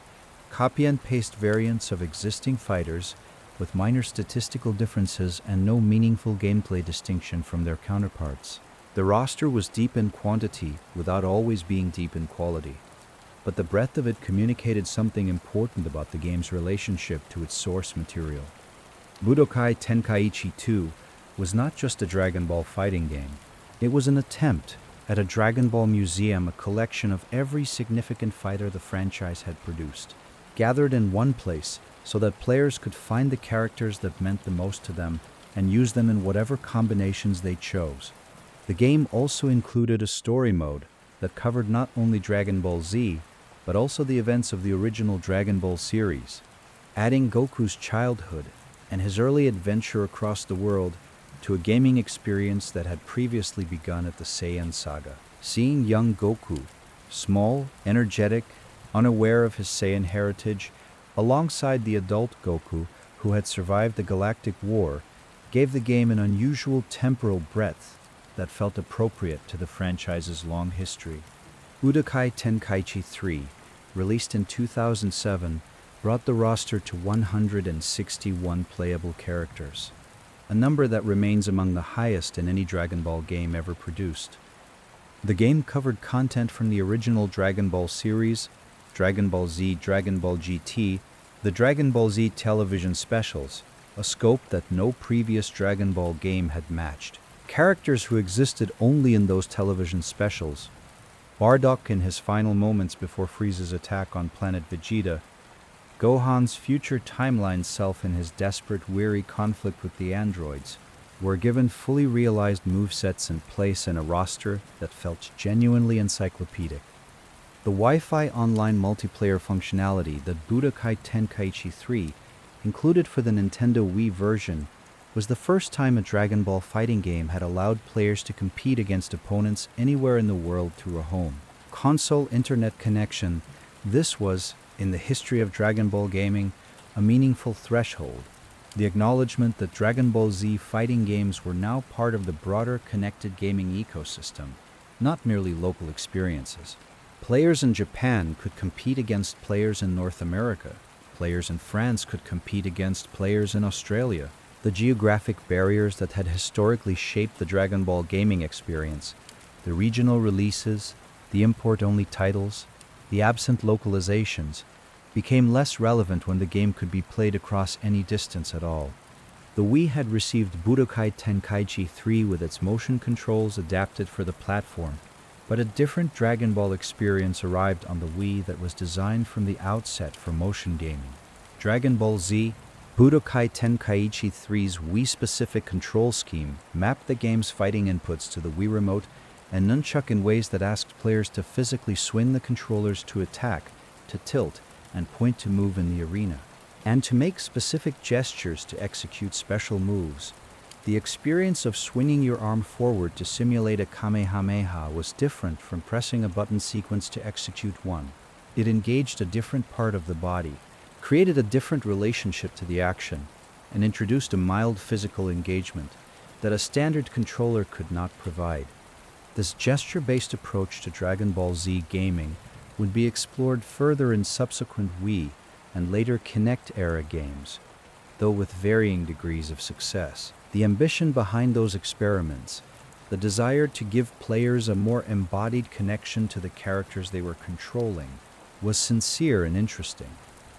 copy and paste variants of existing fighters with minor statistical differences and no meaningful gameplay distinction from their counterparts. The roster was deep in quantity without always being deep in quality, but the breadth of it communicated something important about the game's relationship to its source material. Budokai Tenkaichi 2 was not just a Dragon Ball fighting game. It was an attempt at a Dragon Ball museum, a collection of every significant fighter the franchise had produced, gathered in one place so that players could find the characters that meant the most to them and use them in whatever combinations they chose. The game also included a story mode that covered not only Dragon Ball Z, but also the events of the original Dragon Ball series. Adding Goku's childhood and his early adventure across the world to a gaming experience that had previously begun at the Saiyan saga. Seeing young Goku, small, energetic, unaware of his Saiyan heritage, alongside the adult Goku who had survived the Galactic War, gave the game an unusual temporal breadth that felt appropriate to the franchise's long history. Budokai Tenkaichi 3, released in 2007, brought the roster to 161 playable characters, a number that remains among the highest in any Dragon Ball game ever produced. The game covered content from the original Dragon Ball series, Dragon Ball Z, Dragon Ball GT, the Dragon Ball Z television specials, a scope that no previous Dragon Ball game had matched. Characters who existed only in those television specials, Bardock in his final moments before Frieza's attack on planet Vegeta, Gohan's future timeline self in his desperate, weary conflict with the androids, were given fully realized movesets and place in a roster that felt genuinely encyclopedic. The Wi-Fi online multiplayer functionality that Budokai Tenkaichi 3 included for the Nintendo Wii version was the first time a Dragon Ball fighting game had allowed players to compete against opponents anywhere in the world through a home console internet connection. This was, in the history of Dragon Ball gaming, a meaningful threshold, the acknowledgement that Dragon Ball Z fighting games were now part of the broader connected gaming ecosystem, not merely local experiences. Players in Japan could compete against players in North America. Players in France could compete against players in Australia. The geographic barriers that had historically shaped the Dragon Ball gaming experience, the regional releases, the import-only titles, the absent localizations, became less relevant when the game could be played across any distance at all. The Wii had received Budokai Tenkaichi 3 with its motion controls adapted for the platform, but a different Dragon Ball experience arrived on the Wii that was designed from the outset for motion gaming. Dragon Ball Z, Budokai Tenkaichi 3's Wii-specific control scheme mapped the game's fighting inputs to the Wii Remote and nunchuck in ways that asked players to physically swing the controllers to attack, to tilt, and point to move in the arena, and to make specific gestures to execute special moves. The experience of swinging your arm forward to simulate a Kamehameha was different from pressing a button sequence to execute one. It engaged a different part of the body, created a different relationship to the action, and introduced a mild physical engagement that a standard controller could not provide. This gesture-based approach to Dragon Ball Z gaming would be explored further in subsequent Wii and later Kinect-era games, though with varying degrees of success. The ambition behind those experiments, the desire to give players a more embodied connection to the characters they were controlling, was sincere and interesting.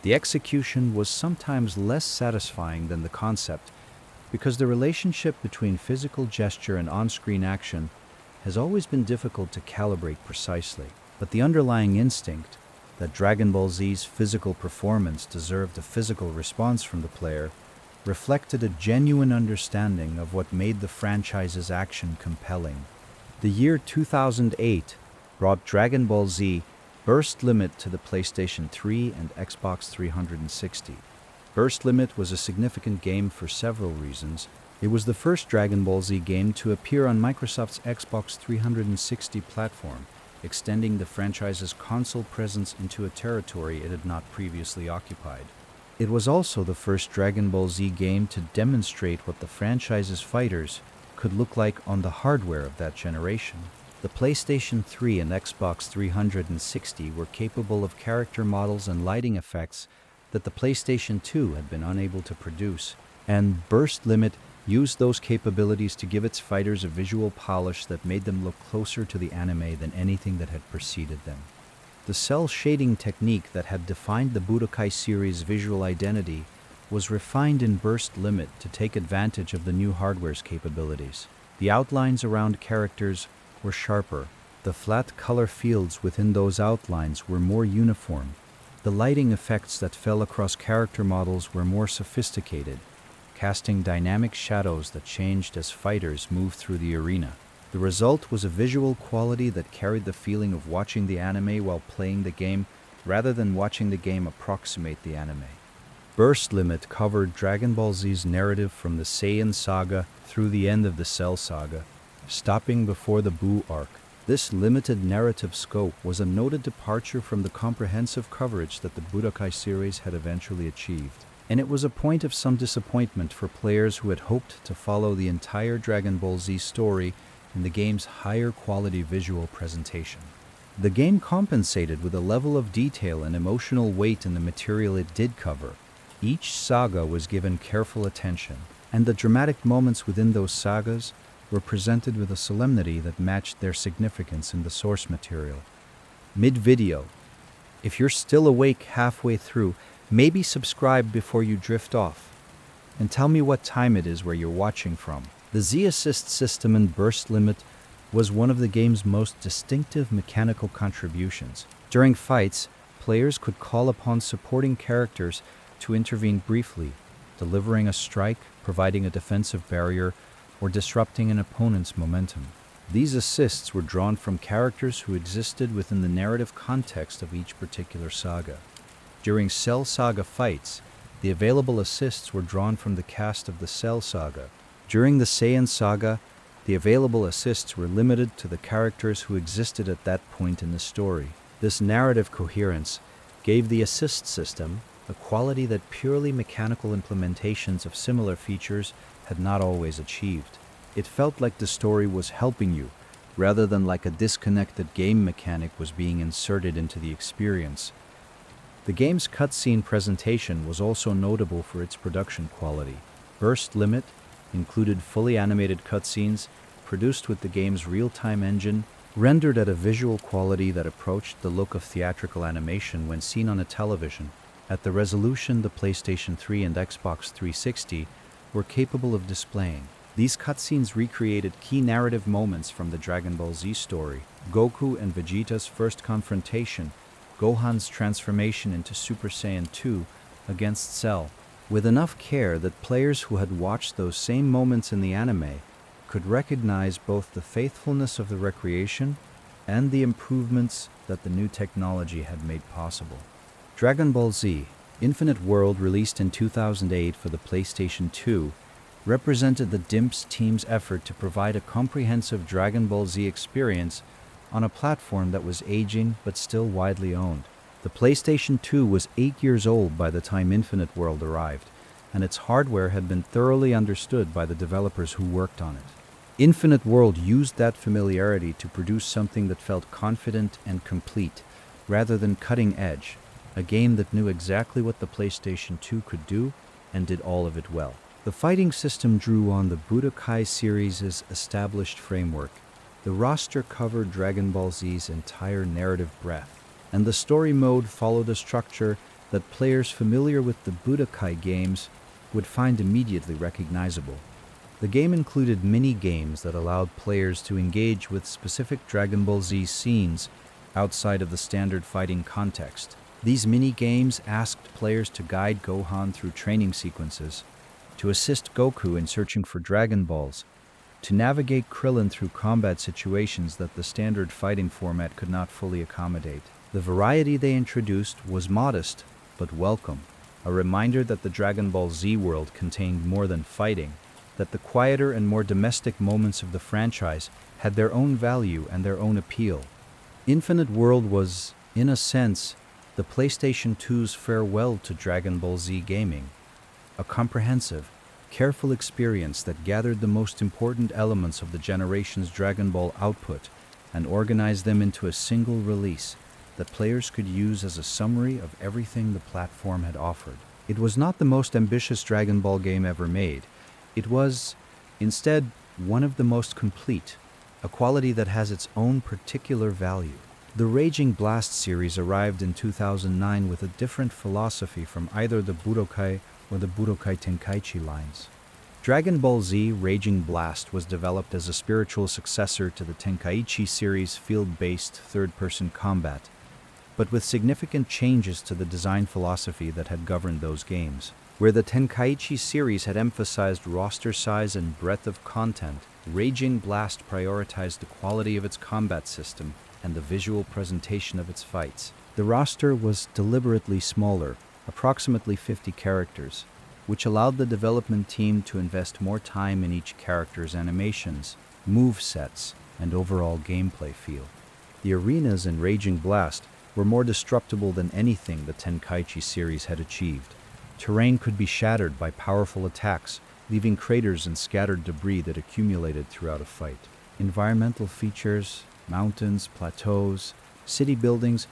The execution was sometimes less satisfying than the concept, because the relationship between physical gesture and on-screen action has always been difficult to calibrate precisely. But the underlying instinct that Dragon Ball Z's physical performance deserved a physical response from the player reflected a genuine understanding of what made the franchise's action compelling. The year 2008 brought Dragon Ball Z Burst Limit to the PlayStation 3 and Xbox 360. Burst Limit was a significant game for several reasons. It was the first Dragon Ball Z game to appear on Microsoft's Xbox 360 platform, extending the franchise's console presence into a territory it had not previously occupied. It was also the first Dragon Ball Z game to demonstrate what the franchise's fighters could look like on the hardware of that generation. The PlayStation 3 and Xbox 360 were capable of character models and lighting effects that the PlayStation 2 had been unable to produce, and Burst Limit used those capabilities to give its fighters a visual polish that made them look closer to the anime than anything that had preceded them. The cell shading technique that had defined the Budokai series' visual identity was refined in Burst Limit to take advantage of the new hardware's capabilities. The outlines around characters were sharper. The flat color fields within those outlines were more uniform. The lighting effects that fell across character models were more sophisticated, casting dynamic shadows that changed as fighters moved through the arena. The result was a visual quality that carried the feeling of watching the anime while playing the game, rather than watching the game approximate the anime. Burst Limit covered Dragon Ball Z's narrative from the Saiyan saga through the end of the Cell saga, stopping before the Buu arc. This limited narrative scope was a noted departure from the comprehensive coverage that the Budokai series had eventually achieved, and it was a point of some disappointment for players who had hoped to follow the entire Dragon Ball Z story in the game's higher quality visual presentation. The game compensated with a level of detail and emotional weight in the material it did cover. Each saga was given careful attention, and the dramatic moments within those sagas were presented with a solemnity that matched their significance in the source material. Mid-video, if you're still awake halfway through, maybe subscribe before you drift off, and tell me what time it is where you're watching from. The Z-Assist system in Burst Limit was one of the game's most distinctive mechanical contributions. During fights, players could call upon supporting characters to intervene briefly, delivering a strike, providing a defensive barrier, or disrupting an opponent's momentum. These assists were drawn from characters who existed within the narrative context of each particular saga. During Cell Saga fights, the available assists were drawn from the cast of the Cell Saga. During the Saiyan saga, the available assists were limited to the characters who existed at that point in the story. This narrative coherence gave the assist system a quality that purely mechanical implementations of similar features had not always achieved. It felt like the story was helping you, rather than like a disconnected game mechanic was being inserted into the experience. The game's cutscene presentation was also notable for its production quality. Burst Limit included fully animated cutscenes produced with the game's real-time engine, rendered at a visual quality that approached the look of theatrical animation when seen on a television, at the resolution the PlayStation 3 and Xbox 360 were capable of displaying. These cutscenes recreated key narrative moments from the Dragon Ball Z story: Goku and Vegeta's first confrontation, Gohan's transformation into Super Saiyan 2 against Cell, with enough care that players who had watched those same moments in the anime could recognize both the faithfulness of the recreation and the improvements that the new technology had made possible. Dragon Ball Z Infinite World, released in 2008 for the PlayStation 2, represented the DIMPS team's effort to provide a comprehensive Dragon Ball Z experience on a platform that was aging but still widely owned. The PlayStation 2 was 8 years old by the time Infinite World arrived, and its hardware had been thoroughly understood by the developers who worked on it. Infinite World used that familiarity to produce something that felt confident and complete, rather than cutting edge, a game that knew exactly what the PlayStation 2 could do and did all of it well. The fighting system drew on the Budokai series' established framework. The roster covered Dragon Ball Z's entire narrative breadth, and the story mode followed a structure that players familiar with the Budokai games would find immediately recognizable. The game included mini-games that allowed players to engage with specific Dragon Ball Z scenes outside of the standard fighting context. These mini-games asked players to guide Gohan through training sequences, to assist Goku in searching for Dragon Balls, to navigate Krillin through combat situations that the standard fighting format could not fully accommodate. The variety they introduced was modest, but welcome, a reminder that the Dragon Ball Z world contained more than fighting, that the quieter and more domestic moments of the franchise had their own value and their own appeal. Infinite World was, in a sense, the PlayStation 2's farewell to Dragon Ball Z gaming, a comprehensive, careful experience that gathered the most important elements of the generation's Dragon Ball output and organized them into a single release that players could use as a summary of everything the platform had offered. It was not the most ambitious Dragon Ball game ever made. It was, instead, one of the most complete, a quality that has its own particular value. The Raging Blast series arrived in 2009 with a different philosophy from either the Budokai or the Budokai Tenkaichi lines. Dragon Ball Z Raging Blast was developed as a spiritual successor to the Tenkaichi series' field-based third-person combat, but with significant changes to the design philosophy that had governed those games. Where the Tenkaichi series had emphasized roster size and breadth of content, Raging Blast prioritized the quality of its combat system and the visual presentation of its fights. The roster was deliberately smaller, approximately 50 characters, which allowed the development team to invest more time in each character's animations, move sets, and overall gameplay feel. The arenas in Raging Blast were more destructible than anything the Tenkaichi series had achieved. Terrain could be shattered by powerful attacks, leaving craters and scattered debris that accumulated throughout a fight. Environmental features, mountains, plateaus, city buildings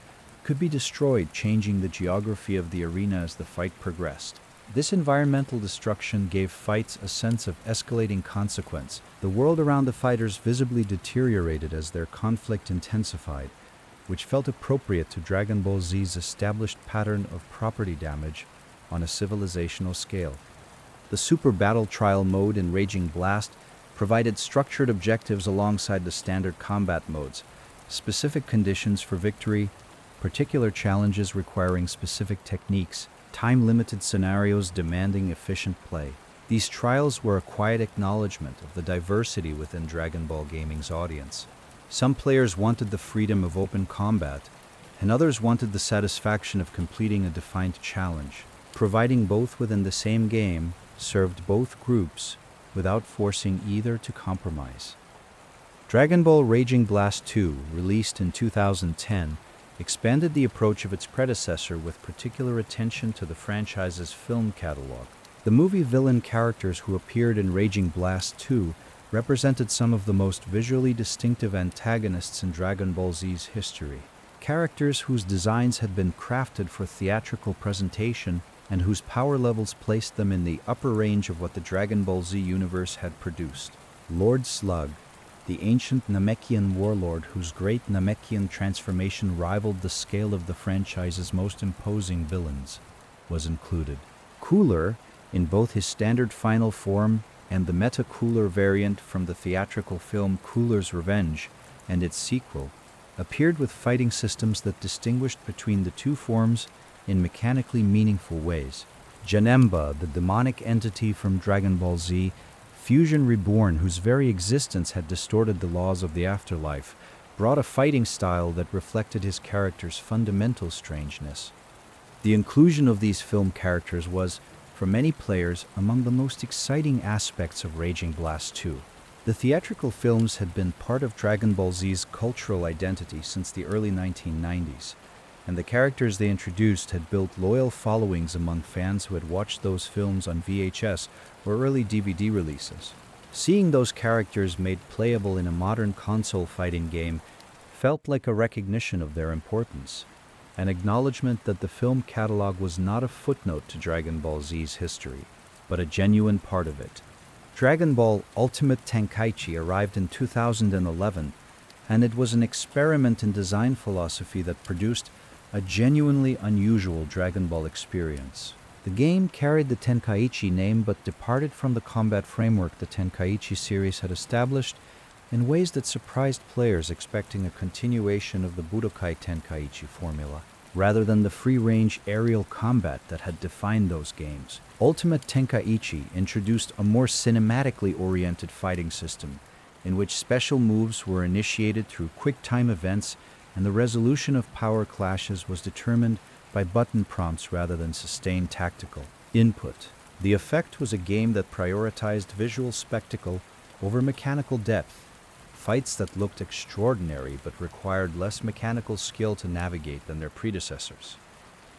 could be destroyed, changing the geography of the arena as the fight progressed. This environmental destruction gave fights a sense of escalating consequence. The world around the fighters visibly deteriorated as their conflict intensified, which felt appropriate to Dragon Ball Z's established pattern of property damage on a civilizational scale. The Super Battle Trial mode in Raging Blast provided structured objectives alongside the standard combat modes, specific conditions for victory, particular challenges requiring specific techniques, time-limited scenarios demanding efficient play. These trials were a quiet acknowledgement of the diversity within Dragon Ball Gaming's audience. Some players wanted the freedom of open combat, and others wanted the satisfaction of completing a defined challenge. Providing both within the same game served both groups without forcing either to compromise. Dragon Ball Raging Blast 2, released in 2010, expanded the approach of its predecessor with particular attention to the franchise's film catalog. The movie villain characters who appeared in Raging Blast 2 represented some of the most visually distinctive antagonists in Dragon Ball Z's history. Characters whose designs had been crafted for theatrical presentation and whose power levels placed them in the upper range of what the Dragon Ball Z universe had produced. Lord Slug, the ancient Namekian warlord whose great Namekian transformation rivaled the scale of the franchise's most imposing villains, was included. Cooler, in both his standard final form and the Meta-Cooler variant from the theatrical film Cooler's Revenge and its sequel, appeared with fighting systems that distinguished between the two forms in mechanically meaningful ways. Janemba, the demonic entity from Dragon Ball Z, Fusion Reborn, whose very existence had distorted the laws of the afterlife, brought a fighting style that reflected his character's fundamental strangeness. The inclusion of these film characters was, for many players, among the most exciting aspects of Raging Blast 2. The theatrical films had been part of Dragon Ball Z's cultural identity since the early 1990s, and the characters they introduced had built loyal followings among fans who had watched those films on VHS or early DVD releases. Seeing those characters made playable in a modern console fighting game felt like a recognition of their importance, an acknowledgement that the film catalog was not a footnote to Dragon Ball Z's history, but a genuine part of it. Dragon Ball Ultimate Tenkaichi arrived in 2011, and it was an experiment in design philosophy that produced a genuinely unusual Dragon Ball experience. The game carried the Tenkaichi name but departed from the combat framework the Tenkaichi series had established in ways that surprised players expecting a continuation of the Budokai Tenkaichi formula, rather than the free-range aerial combat that had defined those games. Ultimate Tenkaichi introduced a more cinematically oriented fighting system, in which special moves were initiated through quick-time events and the resolution of power clashes was determined by button prompts rather than sustained tactical input. The effect was a game that prioritized visual spectacle over mechanical depth, fights that looked extraordinary but required less mechanical skill to navigate than their predecessors.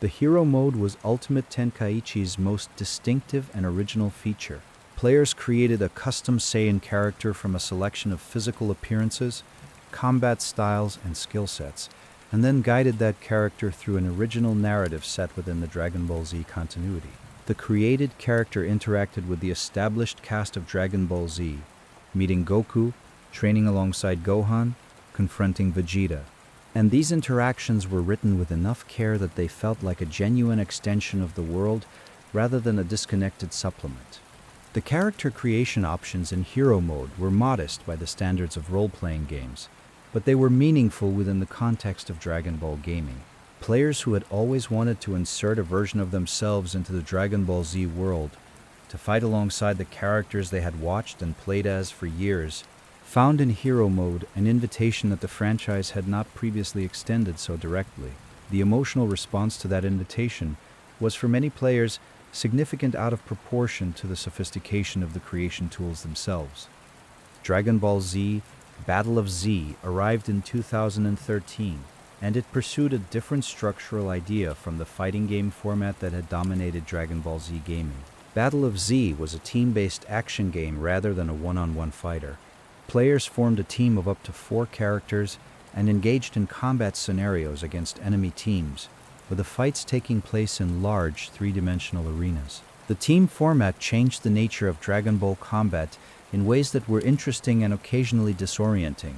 The hero mode was Ultimate Tenkaichi's most distinctive and original feature. Players created a custom Saiyan character from a selection of physical appearances, combat styles, and skill sets, and then guided that character through an original narrative set within the Dragon Ball Z continuity. The created character interacted with the established cast of Dragon Ball Z, meeting Goku, training alongside Gohan, confronting Vegeta. And these interactions were written with enough care that they felt like a genuine extension of the world rather than a disconnected supplement. The character creation options in hero mode were modest by the standards of role-playing games, but they were meaningful within the context of Dragon Ball gaming. Players who had always wanted to insert a version of themselves into the Dragon Ball Z world, to fight alongside the characters they had watched and played as for years, found in hero mode an invitation that the franchise had not previously extended so directly. The emotional response to that invitation was for many players significant out of proportion to the sophistication of the creation tools themselves. Dragon Ball Z Battle of Z arrived in 2013, and it pursued a different structural idea from the fighting game format that had dominated Dragon Ball Z gaming. Battle of Z was a team-based action game rather than a one-on-one fighter. Players formed a team of up to 4 characters and engaged in combat scenarios against enemy teams, with the fights taking place in large, 3-dimensional arenas. The team format changed the nature of Dragon Ball combat in ways that were interesting and occasionally disorienting.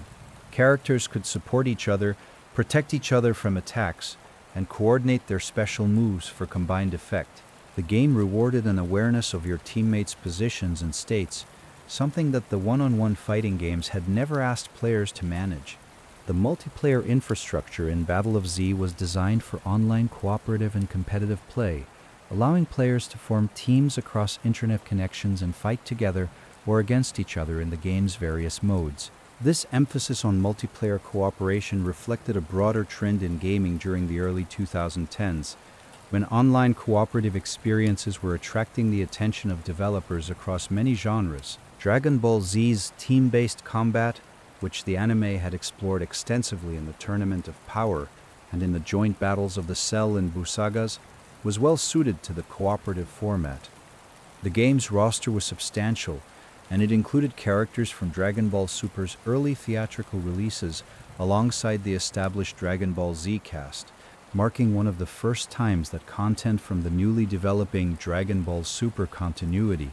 Characters could support each other, protect each other from attacks, and coordinate their special moves for combined effect. The game rewarded an awareness of your teammates' positions and states, something that the one-on-one fighting games had never asked players to manage. The multiplayer infrastructure in Battle of Z was designed for online cooperative and competitive play, allowing players to form teams across internet connections and fight together or against each other in the game's various modes. This emphasis on multiplayer cooperation reflected a broader trend in gaming during the early 2010s, when online cooperative experiences were attracting the attention of developers across many genres. Dragon Ball Z's team-based combat, which the anime had explored extensively in the Tournament of Power and in the joint battles of the Cell and Buu sagas, was well suited to the cooperative format. The game's roster was substantial, and it included characters from Dragon Ball Super's early theatrical releases alongside the established Dragon Ball Z cast, marking one of the first times that content from the newly developing Dragon Ball Super continuity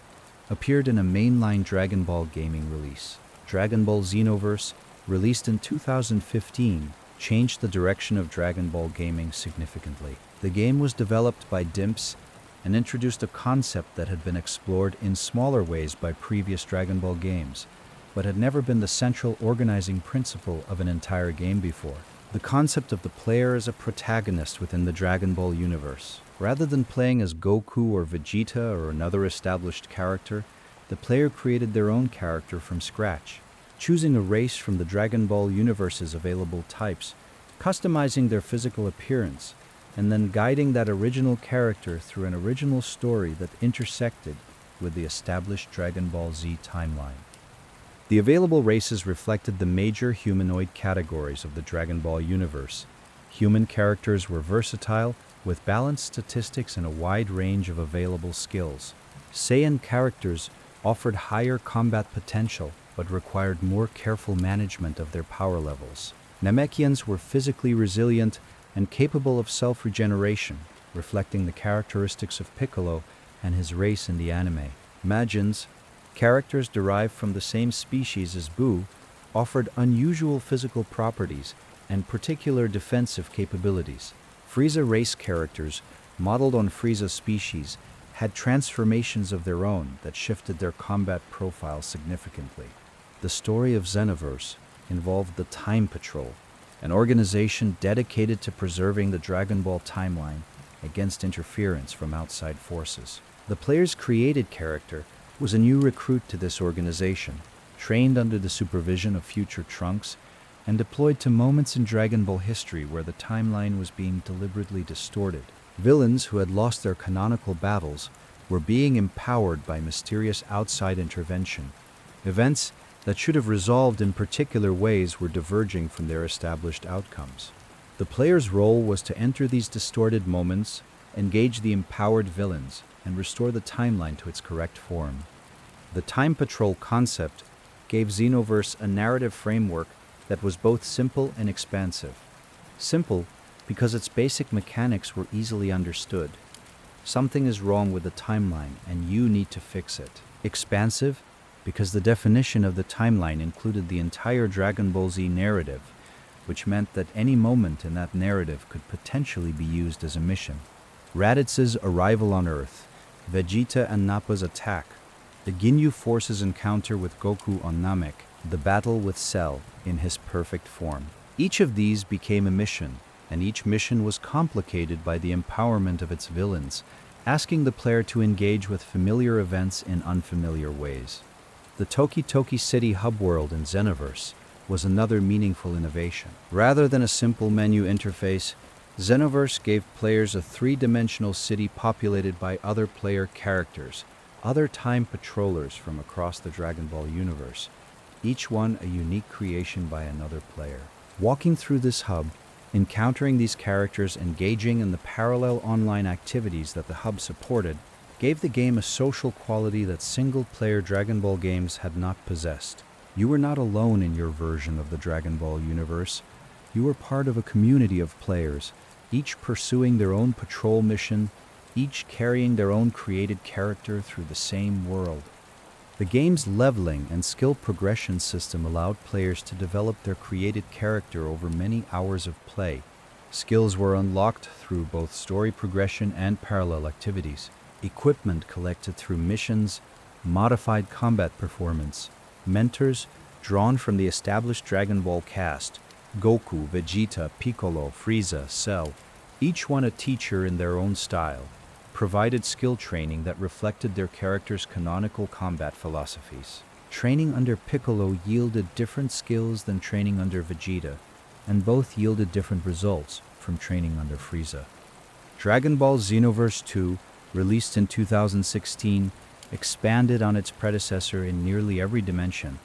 appeared in a mainline Dragon Ball gaming release. Dragon Ball Xenoverse, released in 2015, changed the direction of Dragon Ball gaming significantly. The game was developed by Dimps and introduced a concept that had been explored in smaller ways by previous Dragon Ball games, but had never been the central organizing principle of an entire game before. The concept of the player as a protagonist within the Dragon Ball universe. Rather than playing as Goku or Vegeta or another established character, the player created their own character from scratch, choosing a race from the Dragon Ball universe's available types, customizing their physical appearance, and then guiding that original character through an original story that intersected with the established Dragon Ball Z timeline. The available races reflected the major humanoid categories of the Dragon Ball universe. Human characters were versatile, with balanced statistics and a wide range of available skills. Saiyan characters offered higher combat potential, but required more careful management of their power levels. Namekians were physically resilient and capable of self-regeneration, reflecting the characteristics of Piccolo and his race in the anime. Majins, characters derived from the same species as Buu, offered unusual physical properties and particular defensive capabilities. Frieza race characters, modeled on Frieza's species, had transformations of their own that shifted their combat profile significantly. The story of Xenoverse involved the Time Patrol, an organization dedicated to preserving the Dragon Ball timeline against interference from outside forces. The player's created character was a new recruit to this organization, trained under the supervision of future Trunks, and deployed to moments in Dragon Ball history where the timeline was being deliberately distorted. Villains who had lost their canonical battles were being empowered by mysterious outside intervention. Events that should have resolved in particular ways were diverging from their established outcomes. The player's role was to enter these distorted moments, engage the empowered villains, and restore the timeline to its correct form. The Time Patrol concept gave Xenoverse a narrative framework that was both simple and expansive. Simple because its basic mechanics were easily understood. Something is wrong with the timeline and you need to fix it. Expansive because the definition of the timeline included the entire Dragon Ball Z narrative, which meant that any moment in that narrative could potentially be used as a mission. Raditz's arrival on Earth, Vegeta and Nappa's attack, the Ginyu Force's encounter with Goku on Namek, the battle with Cell in his perfect form. Each of these became a mission, and each mission was complicated by the empowerment of its villains, asking the player to engage with familiar events in unfamiliar ways. The Toki Toki City hub world in Xenoverse was another meaningful innovation. Rather than a simple menu interface, Xenoverse gave players a three-dimensional city populated by other player characters, other time patrollers from across the Dragon Ball universe, each one a unique creation by another player. Walking through this hub, encountering these characters, engaging in the parallel online activities that the hub supported, gave the game a social quality that single-player Dragon Ball games had not possessed. You were not alone in your version of the Dragon Ball universe. You were part of a community of players, each pursuing their own patrol mission, each carrying their own created character through the same world. The game's leveling and skill progression system allowed players to develop their created character over many hours of play. Skills were unlocked through both story progression and parallel activities. Equipment collected through missions, modified combat performance, mentors drawn from the established Dragon Ball cast, Goku, Vegeta, Piccolo, Frieza, Cell, each one a teacher in their own style, provided skill training that reflected their characters' canonical combat philosophies. Training under Piccolo yielded different skills than training under Vegeta, and both yielded different results from training under Frieza. Dragon Ball Xenoverse 2, released in 2016, expanded on its predecessor in nearly every dimension.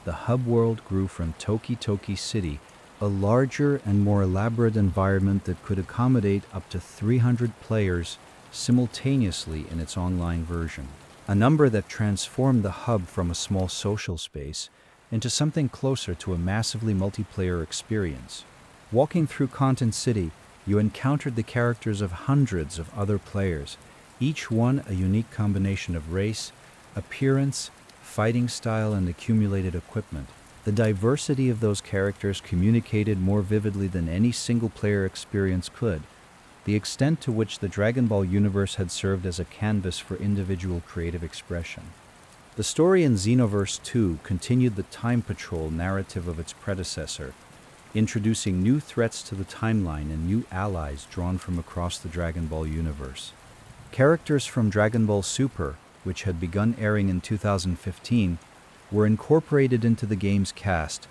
The hub world grew from Toki Toki City, a larger and more elaborate environment that could accommodate up to 300 players simultaneously in its online version, a number that transformed the hub from a small social space into something closer to a massively multiplayer experience. Walking through Content City, you encountered the characters of hundreds of other players, each one a unique combination of race, appearance, fighting style, and accumulated equipment. The diversity of those characters communicated more vividly than any single-player experience could, the extent to which the Dragon Ball universe had served as a canvas for individual creative expression. The story in Xenoverse 2 continued the time patrol narrative of its predecessor, introducing new threats to the timeline and new allies drawn from across the Dragon Ball universe. Characters from Dragon Ball Super, which had begun airing in 2015, were incorporated into the game's cast,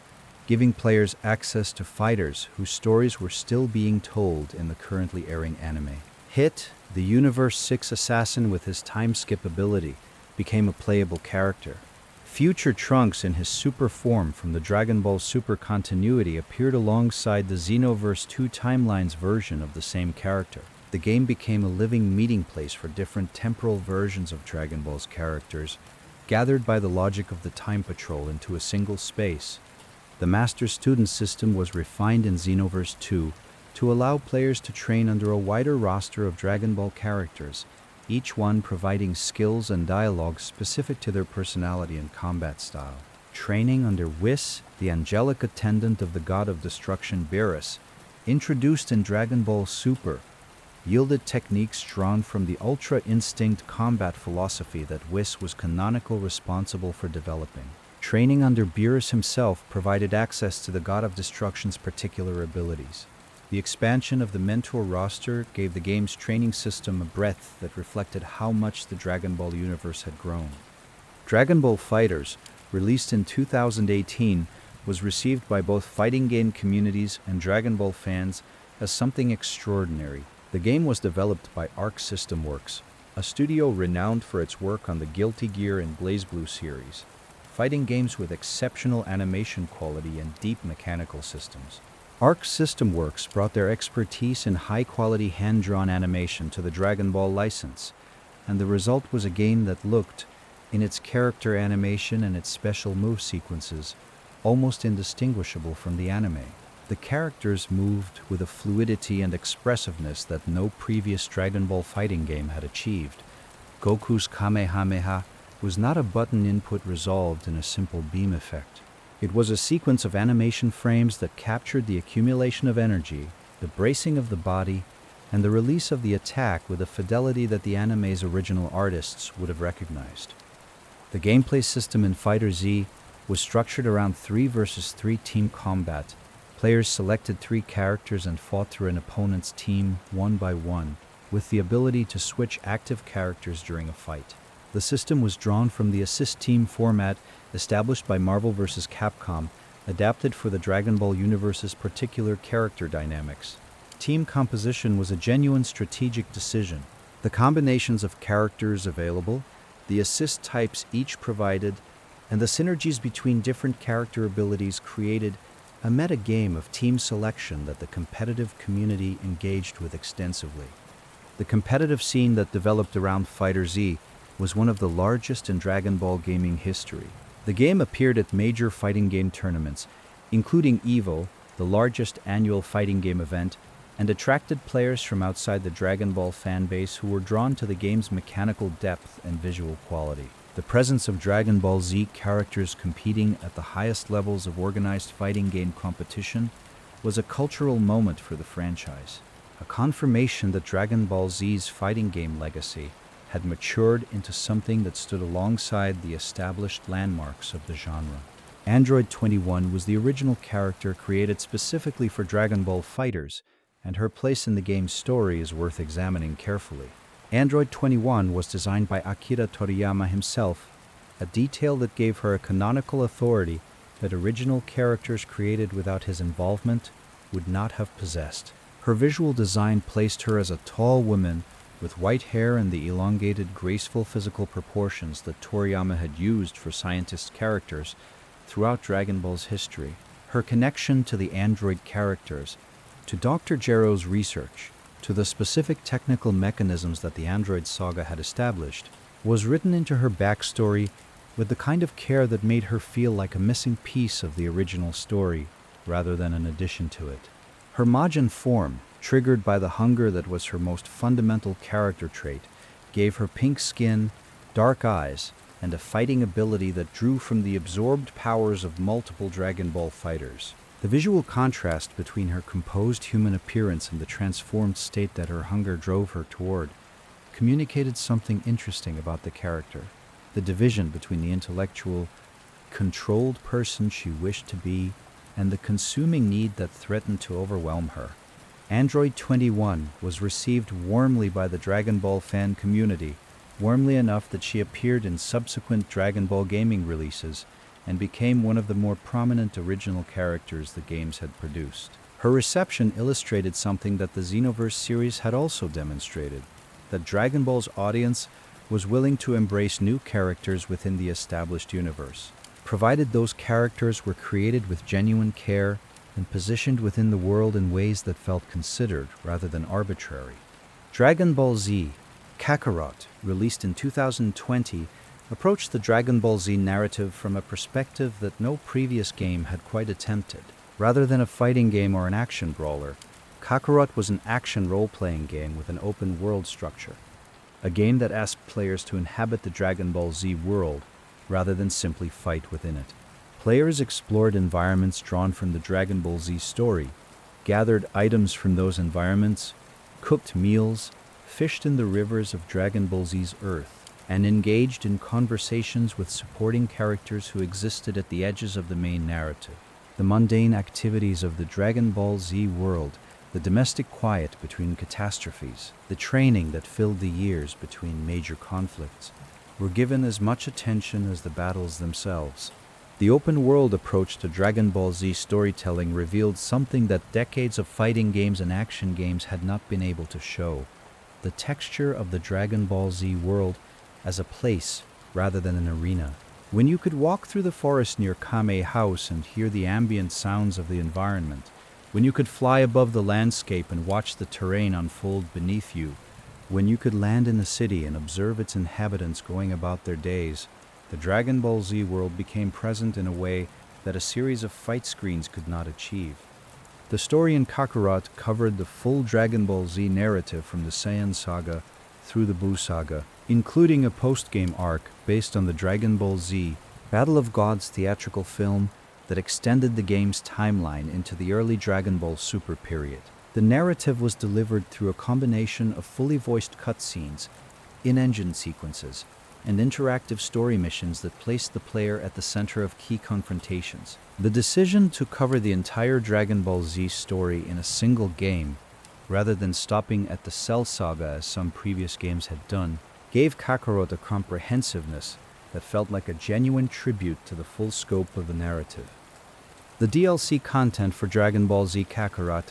giving players access to fighters whose stories were still being told in the currently airing anime. Hit, the Universe 6 assassin with his time skip ability, became a playable character. Future Trunks in his super form from the Dragon Ball Super continuity appeared alongside the Xenoverse 2 Timeline's version of the same character. The game became a living meeting place for different temporal versions of Dragon Ball's characters, gathered by the logic of the time patrol into a single space. The Master-Student system was refined in Xenoverse 2 to allow players to train under a wider roster of Dragon Ball characters, each one providing skills and dialogue specific to their personality and combat style. Training under Whis, the angelic attendant of the god of destruction Beerus, introduced in Dragon Ball Super, yielded techniques drawn from the Ultra Instinct combat philosophy that Whis was canonical responsible for developing. Training under Beerus himself provided access to the god of destruction's particular abilities. The expansion of the Mentor roster gave the game's training system a breadth that reflected how much the Dragon Ball universe had grown. Dragon Ball FighterZ, released in 2018, was received by both fighting game communities and Dragon Ball fans as something extraordinary. The game was developed by Arc System Works, a studio renowned for its work on the Guilty Gear and BlazBlue series, fighting games with exceptional animation quality and deep mechanical systems. Arc System Works brought their expertise in high-quality hand-drawn animation to the Dragon Ball license, and the result was a game that looked, in its character animation and its special move sequences, almost indistinguishable from the anime. The characters moved with a fluidity and expressiveness that no previous Dragon Ball fighting game had achieved. Goku's Kamehameha was not a button input resolved in a simple beam effect. It was a sequence of animation frames that captured the accumulation of energy, the bracing of the body, and the release of the attack with a fidelity that the anime's original artists would have recognized. The gameplay system in FighterZ was structured around 3 versus 3 team combat. Players selected 3 characters and fought through an opponent's team one by one, with the ability to switch active characters during a fight. The system was drawn from the assist team format established by Marvel vs. Capcom, adapted for the Dragon Ball universe's particular character dynamics. team composition was a genuine strategic decision. The combinations of characters available, the assist types each provided, and the synergies between different character abilities created a meta game of team selection that the competitive community engaged with extensively. The competitive scene that developed around FighterZ was one of the largest in Dragon Ball gaming history. The game appeared at major fighting game tournaments, including EVO, the largest annual fighting game event, and attracted players from outside the Dragon Ball fanbase who were drawn to the game's mechanical depth and visual quality. The presence of Dragon Ball Z characters competing at the highest levels of organized fighting game competition was a cultural moment for the franchise, a confirmation that Dragon Ball Z's fighting game legacy had matured into something that stood alongside the established landmarks of the genre. Android 21 was the original character created specifically for Dragon Ball FighterZ, and her place in the game's story is worth examining carefully. Android 21 was designed by Akira Toriyama himself, a detail that gave her a canonical authority that original characters created without his involvement would not have possessed. Her visual design placed her as a tall woman with white hair and the elongated, graceful physical proportions that Toriyama had used for scientist characters throughout Dragon Ball's history. Her connection to the android characters, to Dr. Gero's research, to the specific technical mechanisms that the Android saga had established, was written into her backstory with the kind of care that made her feel like a missing piece of the original story rather than an addition to it. Her Majin form, triggered by the hunger that was her most fundamental character trait, gave her pink skin, dark eyes, and a fighting ability that drew from the absorbed powers of multiple Dragon Ball fighters. The visual contrast between her composed human appearance and the transformed state that her hunger drove her toward communicated something interesting about the character, the division between the intellectual, controlled person she wished to be and the consuming need that threatened to overwhelm her. Android 21 was received warmly by the Dragon Ball fan community, warmly enough that she appeared in subsequent Dragon Ball gaming releases and became one of the more prominent original characters the games had produced. Her reception illustrated something that the Xenoverse series had also demonstrated, that Dragon Ball's audience was willing to embrace new characters within the established universe, provided those characters were created with genuine care and positioned within the world in ways that felt considered rather than arbitrary. Dragon Ball Z, Kakarot, released in 2020, approached the Dragon Ball Z narrative from a perspective that no previous game had quite attempted. Rather than a fighting game or an action brawler, Kakarot was an action role-playing game with an open world structure, a game that asked players to inhabit the Dragon Ball Z world rather than simply fight within it. Players explored environments drawn from the Dragon Ball Z story, gathered items from those environments, cooked meals, fished in the rivers of Dragon Ball Z's Earth, and engaged in conversations with supporting characters who existed at the edges of the main narrative. The mundane activities of the Dragon Ball Z world, the domestic quiet between catastrophes, the training that filled the years between major conflicts, were given as much attention as the battles themselves. The open-world approach to Dragon Ball Z storytelling revealed something that decades of fighting games and action games had not been able to show: the texture of the Dragon Ball Z world as a place rather than an arena. When you could walk through the forest near Kame House and hear the ambient sounds of the environment, when you could fly above the landscape and watch the terrain unfold beneath you, when you could land in a city and observe its inhabitants going about their days, the Dragon Ball Z world became present in a way that a series of fight screens could not achieve. The story in Kakarot covered the full Dragon Ball Z narrative from the Saiyan saga through the Buu saga, including a post-game arc based on the Dragon Ball Z Battle of Gods theatrical film that extended the game's timeline into the early Dragon Ball Super period. The narrative was delivered through a combination of fully voiced cutscenes, in-engine sequences, and interactive story missions that placed the player at the center of key confrontations. The decision to cover the entire Dragon Ball Z story in a single game, rather than stopping at the Cell saga as some previous games had done, gave Kakarot a comprehensiveness that felt like a genuine tribute to the full scope of the narrative. The DLC content for Dragon Ball Z Kakarot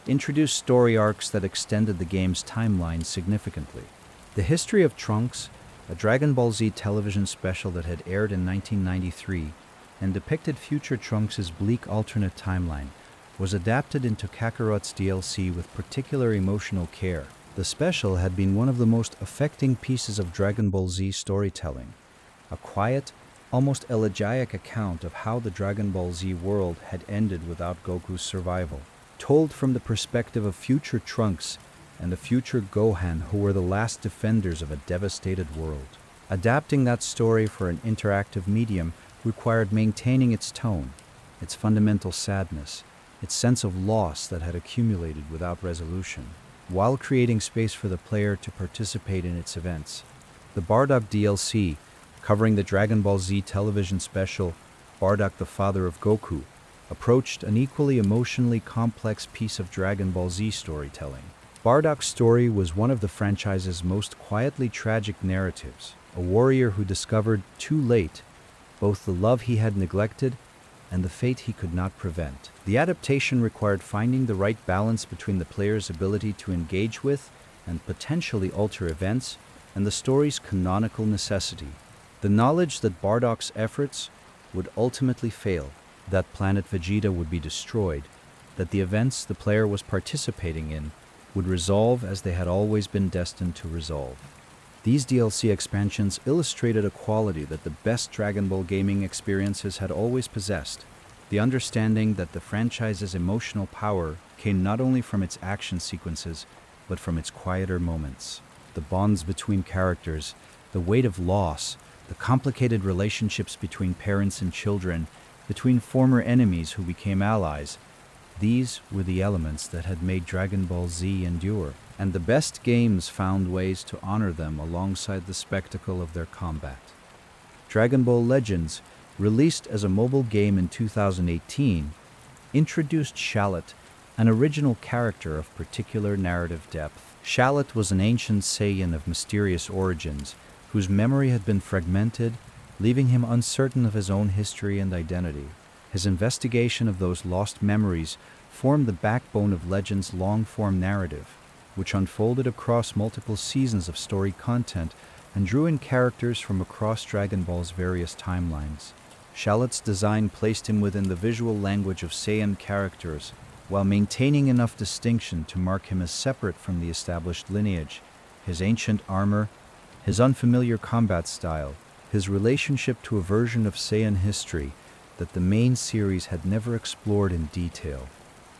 introduced story arcs that extended the game's timeline significantly. The History of Trunks, a Dragon Ball Z television special that had aired in 1993 and depicted future Trunks' bleak alternate timeline, was adapted into Kakarot's DLC with particular emotional care. The special had been one of the most affecting pieces of Dragon Ball Z storytelling, a quiet, almost elegiac account of how the Dragon Ball Z world had ended without Goku's survival, told from the perspective of future Trunks and the future Gohan, who were the last defenders of a devastated world. Adapting that story for an interactive medium required maintaining its tone, its fundamental sadness, its sense of loss that had accumulated without resolution, while creating space for the player to participate in its events. The Bardock DLC, covering the Dragon Ball Z television special Bardock the Father of Goku, approached an equally emotionally complex piece of Dragon Ball Z storytelling. Bardock's story was one of the franchise's most quietly tragic narratives, a warrior who discovered too late both the love he had neglected and the fate he could not prevent. The adaptation required finding the right balance between the player's ability to engage with and potentially alter events and the story's canonical necessity. The knowledge that Bardock's efforts would ultimately fail, that planet Vegeta would be destroyed, that the events the player was participating in would resolve as they had always been destined to resolve. These DLC expansions illustrated a quality that the best Dragon Ball gaming experiences had always possessed, the understanding that the franchise's emotional power came not only from its action sequences, but from its quieter moments. The bonds between characters, the weight of loss, the complicated relationships between parents and children, between former enemies who became allies, these were the elements that had made Dragon Ball Z endure, and the best games found ways to honor them alongside the spectacle of their combat. Dragon Ball Legends, released as a mobile game in 2018, introduced Shallot, an original character of particular narrative depth. Shallot was an ancient Saiyan of mysterious origins, whose memory had been fragmented, leaving him uncertain of his own history and identity. His investigation of those lost memories formed the backbone of Legend's long-form narrative, which unfolded across multiple seasons of story content and drew in characters from across Dragon Ball's various timelines. Shallot's design placed him within the visual language of Saiyan characters, while maintaining enough distinction to mark him as separate from the established lineage. His ancient armor, his unfamiliar combat style, his relationship to a version of Saiyan history that the main series had never explored in detail.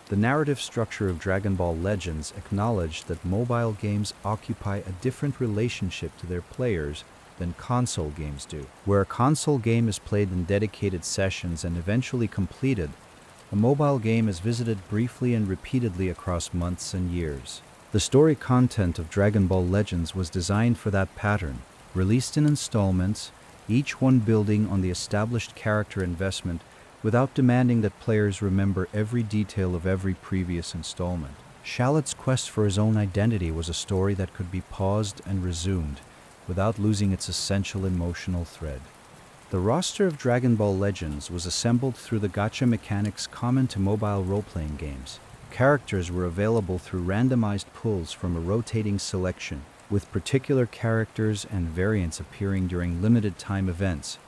The narrative structure of Dragon Ball Legends acknowledged that mobile games occupy a different relationship to their players than console games do. Where a console game is played in dedicated sessions and eventually completed, a mobile game is visited briefly and repeatedly across months and years. The story content of Dragon Ball Legends was designed for that pattern, released in installments, each one building on the established character investment without demanding that players remember every detail of every previous installment. Shallot's quest for his own identity was a story that could be paused and resumed without losing its essential emotional thread. The roster of Dragon Ball Legends was assembled through the gacha mechanics common to mobile role-playing games. Characters were available through randomized pulls from a rotating selection, with particular characters and variants appearing during limited-time events.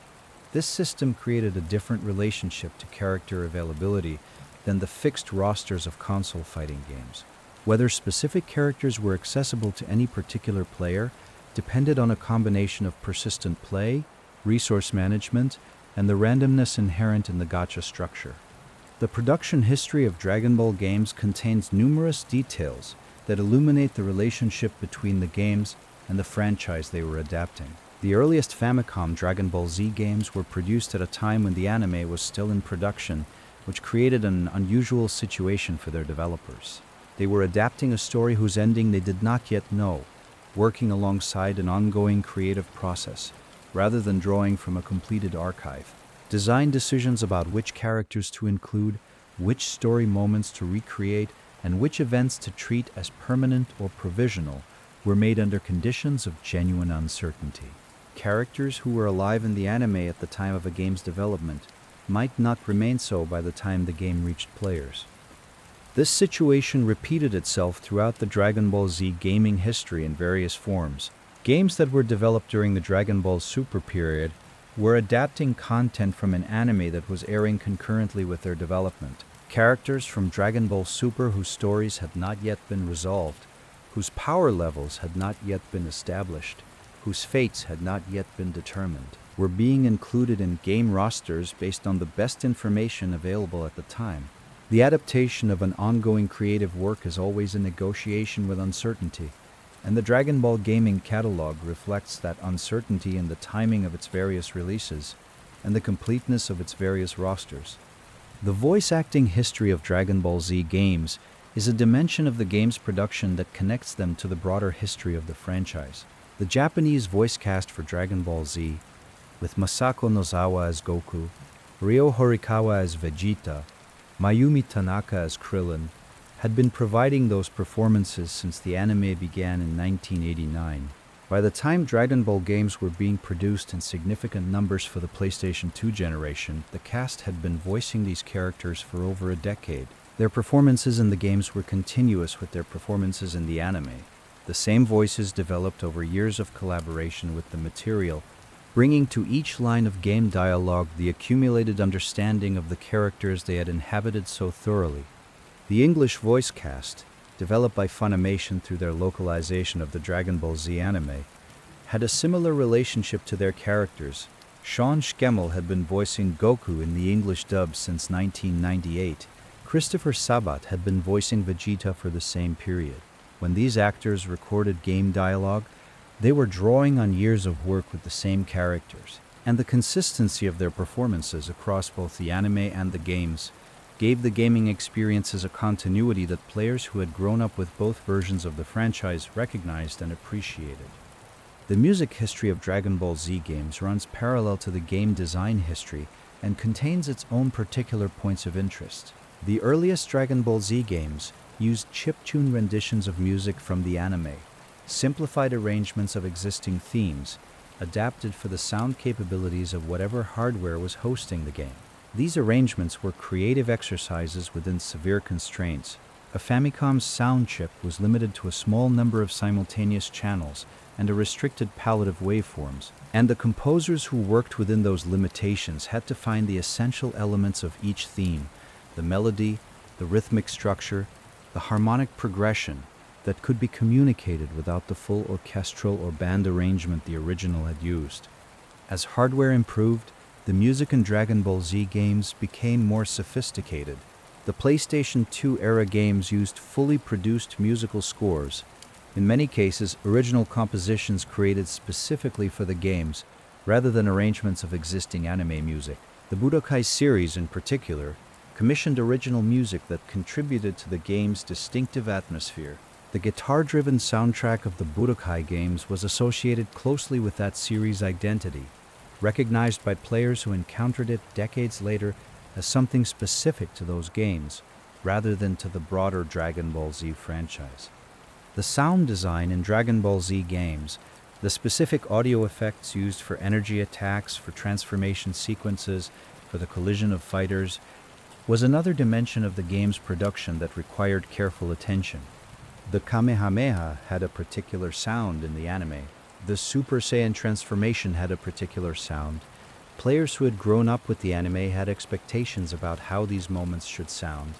This system created a different relationship to character availability than the fixed rosters of console fighting games. Whether specific characters were accessible to any particular player depended on a combination of persistent play, resource management, and the randomness inherent in the gacha structure. The production history of Dragon Ball games contains numerous details that illuminate the relationship between the games and the franchise they were adapting. The earliest Famicom Dragon Ball Z games were produced at a time when the anime was still in production, which created an unusual situation for their developers. They were adapting a story whose ending they did not yet know, working alongside an ongoing creative process, rather than drawing from a completed archive. Design decisions about which characters to include, which story moments to recreate, and which events to treat as permanent or provisional were made under conditions of genuine uncertainty. Characters who were alive in the anime at the time of a game's development might not remain so by the time the game reached players. This situation repeated itself throughout the Dragon Ball Z gaming history in various forms. Games that were developed during the Dragon Ball Super period were adapting content from an anime that was airing concurrently with their development. Characters from Dragon Ball Super whose stories had not yet been resolved, whose power levels had not yet been established, whose fates had not yet been determined, were being included in game rosters based on the best information available at the time. The adaptation of an ongoing creative work is always a negotiation with uncertainty, and the Dragon Ball gaming catalog reflects that uncertainty in the timing of its various releases and the completeness of its various rosters. The voice acting history of Dragon Ball Z games is a dimension of the game's production that connects them to the broader history of the franchise. The Japanese voice cast for Dragon Ball Z, with Masako Nozawa as Goku, Ryo Horikawa as Vegeta, Mayumi Tanaka as Krillin, had been providing those performances since the anime began in 1989. By the time Dragon Ball games were being produced in significant numbers for the PlayStation 2 generation, the cast had been voicing these characters for over a decade. Their performances in the games were continuous with their performances in the anime. The same voices developed over years of collaboration with the material, bringing to each line of game dialogue the accumulated understanding of the characters they had inhabited so thoroughly. The English voice cast, developed by Funimation through their localization of the Dragon Ball Z anime, had a similar relationship to their characters. Sean Schemmel had been voicing Goku in the English dub since 1998. Christopher Sabat had been voicing Vegeta for the same period. When these actors recorded game dialogue, they were drawing on years of work with the same characters, and the consistency of their performances across both the anime and the games gave the gaming experiences a continuity that players who had grown up with both versions of the franchise recognized and appreciated. The music history of Dragon Ball Z games runs parallel to the game design history and contains its own particular points of interest. The earliest Dragon Ball Z games used chiptune renditions of music from the anime, simplified arrangements of existing themes, adapted for the sound capabilities of whatever hardware was hosting the game. These arrangements were creative exercises within severe constraints. A Famicom's sound chip was limited to a small number of simultaneous channels and a restricted palette of waveforms, and the composers who worked within those limitations had to find the essential elements of each theme, the melody, the rhythmic structure, the harmonic progression that could be communicated without the full orchestral or band arrangement the original had used. As hardware improved, the music in Dragon Ball Z games became more sophisticated. The PlayStation 2 era games used fully produced musical scores, in many cases original compositions created specifically for the games, rather than arrangements of existing anime music. The Budokai series, in particular, commissioned original music that contributed to the game's distinctive atmosphere. The guitar-driven soundtrack of the Budokai games was associated closely with that series' identity, recognized by players who encountered it decades later as something specific to those games, rather than to the broader Dragon Ball Z franchise. The sound design in Dragon Ball Z games, the specific audio effects used for energy attacks, for transformation sequences, for the collision of fighters, was another dimension of the game's production that required careful attention. The Kamehameha had a particular sound in the anime. The Super Saiyan transformation had a particular sound. Players who had grown up with the anime had expectations about how these moments should sound,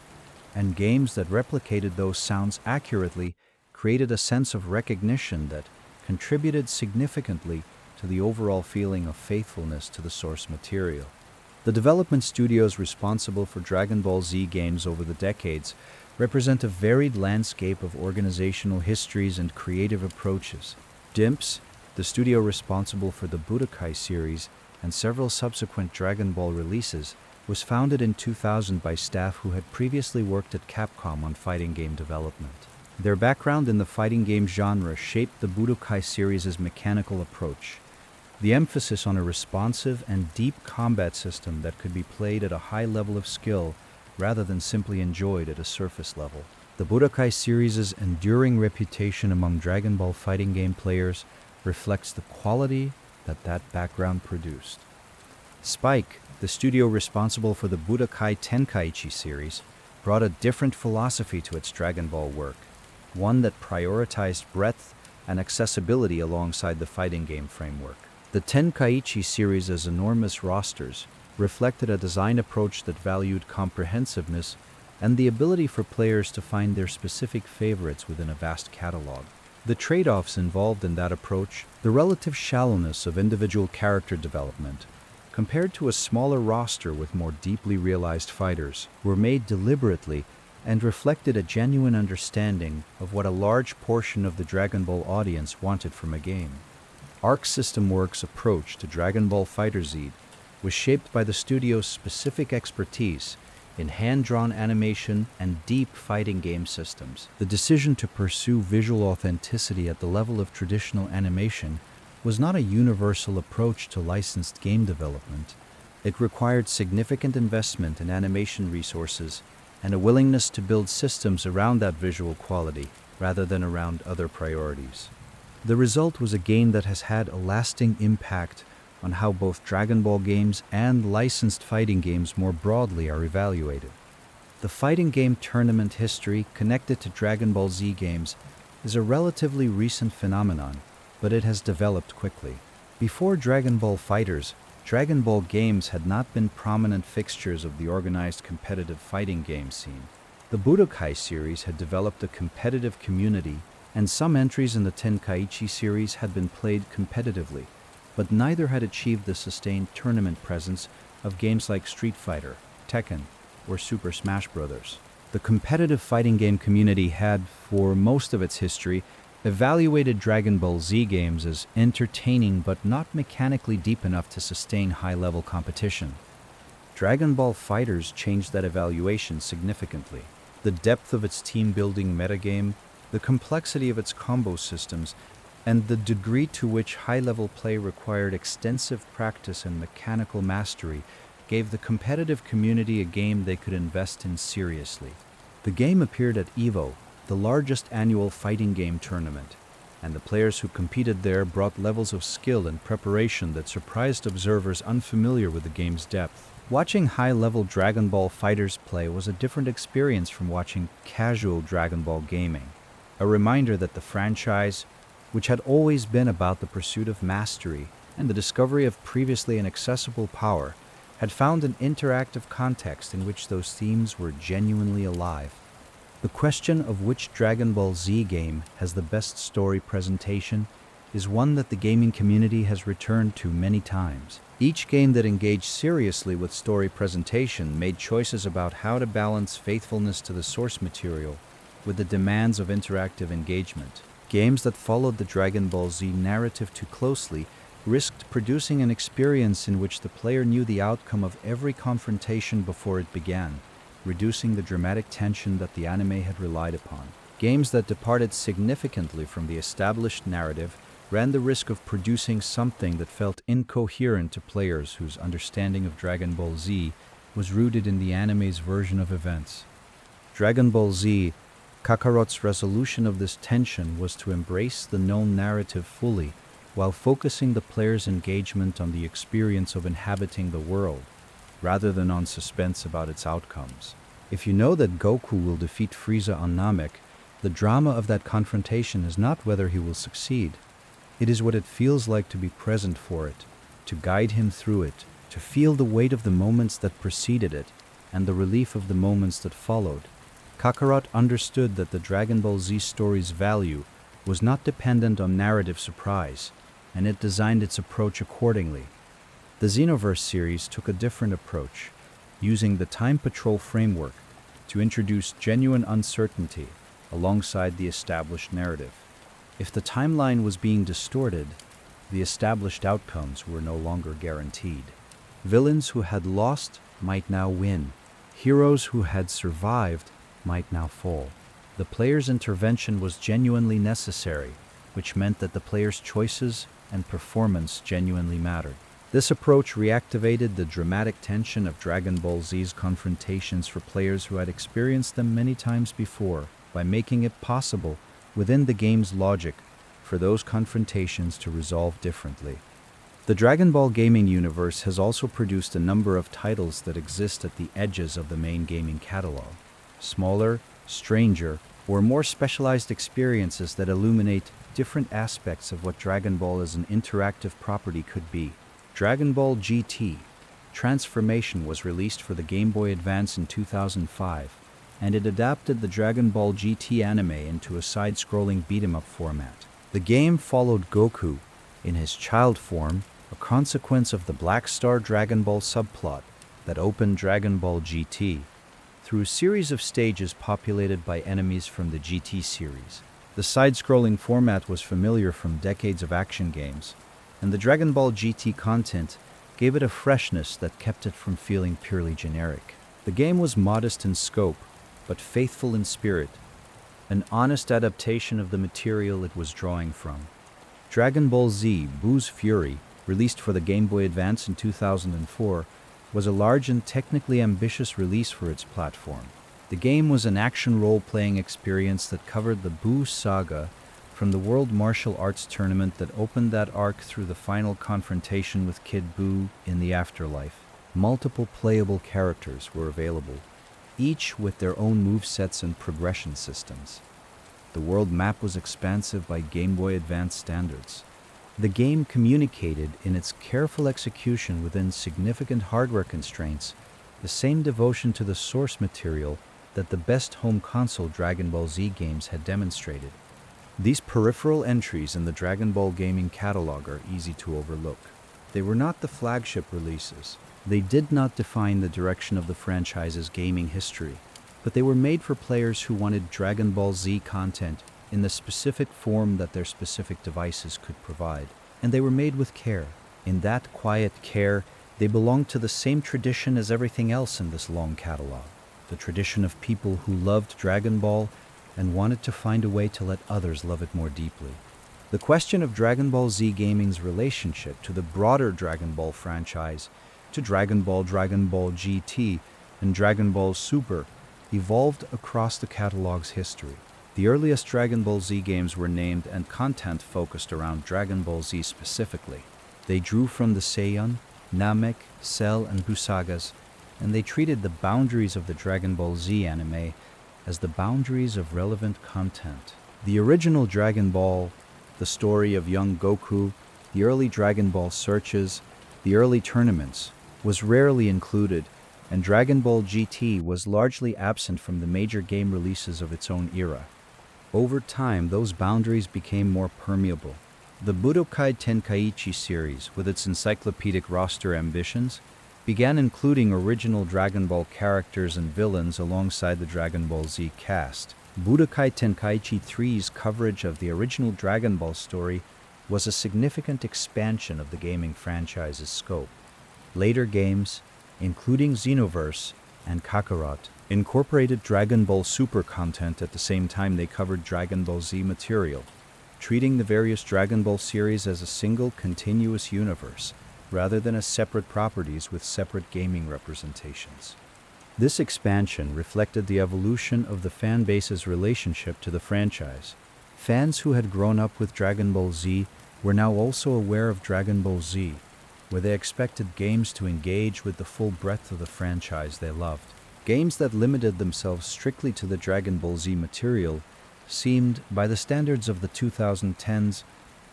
and games that replicated those sounds accurately created a sense of recognition that contributed significantly to the overall feeling of faithfulness to the source material. The development studios responsible for Dragon Ball Z games over the decades represent a varied landscape of organizational histories and creative approaches. DIMPS, the studio responsible for the Budokai series and several subsequent Dragon Ball releases, was founded in 2000 by staff who had previously worked at Capcom on fighting game development. Their background in the fighting game genre shaped the Budokai series' mechanical approach. The emphasis on a responsive and deep combat system that could be played at a high level of skill rather than simply enjoyed at a surface level. The Budokai series' enduring reputation among Dragon Ball fighting game players reflects the quality that background produced. Spike, the studio responsible for the Budokai Tenkaichi series, brought a different philosophy to its Dragon Ball work, one that prioritized breadth and accessibility alongside the fighting game framework. The Tenkaichi series' enormous rosters reflected a design approach that valued comprehensiveness and the ability for players to find their specific favorites within a vast catalog. The trade-offs involved in that approach, the relative shallowness of individual character development, compared to a smaller roster with more deeply realized fighters, were made deliberately and reflected a genuine understanding of what a large portion of the Dragon Ball audience wanted from a game. Arc System Works' approach to Dragon Ball FighterZ was shaped by the studio's specific expertise in hand-drawn animation and deep fighting game systems. The decision to pursue visual authenticity at the level of traditional animation was not a universal approach to licensed game development. It required significant investment in animation resources and a willingness to build systems around that visual quality rather than around other priorities. The result was a game that has had a lasting impact on how both Dragon Ball games and licensed fighting games more broadly are evaluated. The fighting game tournament history connected to Dragon Ball Z games is a relatively recent phenomenon, but it has developed quickly. Before Dragon Ball FighterZ, Dragon Ball games had not been prominent fixtures of the organized competitive fighting game scene. The Budokai series had developed a competitive community, and some entries in the Tenkaichi series had been played competitively, but neither had achieved the sustained tournament presence of games like Street Fighter, Tekken, or Super Smash Bros. The competitive fighting game community had, for most of its history, evaluated Dragon Ball Z games as entertaining but not mechanically deep enough to sustain high-level competition. Dragon Ball FighterZ changed that evaluation significantly. The depth of its team-building metagame, the complexity of its combo systems, and the degree to which high-level play required extensive practice and mechanical mastery gave the competitive community a game they could invest in seriously. The game appeared at EVO, the largest annual fighting game tournament, and the players who competed there brought levels of skill and preparation that surprised observers unfamiliar with the game's depth. Watching high-level Dragon Ball FighterZ play was a different experience from watching casual Dragon Ball gaming, a reminder that the franchise, which had always been about the pursuit of mastery and the discovery of previously inaccessible power, had found an interactive context in which those themes were genuinely alive. The question of which Dragon Ball Z game has the best story presentation is one that the gaming community has returned to many times. Each game that engaged seriously with story presentation made choices about how to balance faithfulness to the source material with the demands of interactive engagement. Games that followed the Dragon Ball Z narrative too closely risked producing an experience in which the player knew the outcome of every confrontation before it began, reducing the dramatic tension that the anime had relied upon. Games that departed significantly from the established narrative ran the risk of producing something that felt incoherent to players whose understanding of Dragon Ball Z was rooted in the anime's version of events. Dragon Ball Z, Kakarot's resolution of this tension was to embrace the known narrative fully, while focusing the player's engagement on the experience of inhabiting the world, rather than on suspense about its outcomes. If you know that Goku will defeat Frieza on Namek, the drama of that confrontation is not whether he will succeed. It is what it feels like to be present for it, to guide him through it, to feel the weight of the moments that preceded it, and the relief of the moments that followed. Kakarot understood that the Dragon Ball Z story's value was not dependent on narrative surprise, and it designed its approach accordingly. The Xenoverse series took a different approach, using the Time Patrol framework to introduce genuine uncertainty alongside the established narrative. If the timeline was being distorted, the established outcomes were no longer guaranteed. Villains who had lost might now win. Heroes who had survived might now fall. The player's intervention was genuinely necessary, which meant that the player's choices and performance genuinely mattered. This approach reactivated the dramatic tension of Dragon Ball Z's confrontations for players who had experienced them many times before, by making it possible, within the game's logic, for those confrontations to resolve differently. The Dragon Ball gaming universe has also produced a number of titles that exist at the edges of the main gaming catalog. smaller, stranger, or more specialized experiences that illuminate different aspects of what Dragon Ball as an interactive property could be. Dragon Ball GT Transformation was released for the Game Boy Advance in 2005, and it adapted the Dragon Ball GT anime into a side-scrolling beat-em-up format. The game followed Goku in his child form, a consequence of the Black Star Dragon Ball subplot that opened Dragon Ball GT, through a series of stages populated by enemies from the GT series. The side-scrolling format was familiar from decades of action games, and the Dragon Ball GT content gave it a freshness that kept it from feeling purely generic. The game was modest in scope, but faithful in spirit, an honest adaptation of the material it was drawing from. Dragon Ball Z Buu's Fury, released for the Game Boy Advance in 2004, was a large and technically ambitious release for its platform. The game was an action role-playing experience that covered the Bout saga from the World Martial Arts Tournament that opened that arc through the final confrontation with Kid Buu in the afterlife. Multiple playable characters were available, each with their own movesets and progression systems. The world map was expansive by Game Boy Advance standards. The game communicated in its careful execution within significant hardware constraints the same devotion to the source material that the best home console Dragon Ball Z games had demonstrated. These peripheral entries in the Dragon Ball gaming catalog are easy to overlook. They were not the flagship releases. They did not define the direction of the franchise's gaming history, but they were made for players who wanted Dragon Ball Z content in the specific form that their specific devices could provide. And they were made with care. In that quiet care, they belonged to the same tradition as everything else in this long catalog. The tradition of people who loved Dragon Ball and wanted to find a way to let others love it more deeply. The question of Dragon Ball Z gaming's relationship to the broader Dragon Ball franchise, to Dragon Ball GT, and Dragon Ball Super, evolved across the catalog's history. The earliest Dragon Ball Z games were named and content focused around Dragon Ball Z specifically. They drew from the Saiyan, Namek, Cell, and Buu sagas, and they treated the boundaries of the Dragon Ball Z anime as the boundaries of relevant content. The original Dragon Ball, the story of young Goku, the early Dragon Ball searches, the early tournaments, was rarely included, and Dragon Ball GT was largely absent from the major game releases of its own era. Over time, those boundaries became more permeable. The Budokai Tenkaichi series, with its encyclopedic roster ambitions, began including original Dragon Ball characters and villains alongside the Dragon Ball Z cast. Budokai Tenkaichi 3's coverage of the original Dragon Ball story was a significant expansion of the gaming franchise's scope. Later games, including Xenoverse and Kakarot, incorporated Dragon Ball Super content at the same time they covered Dragon Ball Z material, treating the various Dragon Ball series as a single continuous universe, rather than as separate properties with separate gaming representations. This expansion reflected the evolution of the fan base's relationship to the franchise. Fans who had grown up with Dragon Ball Z were now also aware of Dragon Ball Z, where they expected games to engage with the full breadth of the franchise they loved. Games that limited themselves strictly to the Dragon Ball Z material seemed, by the standards of the 2010s,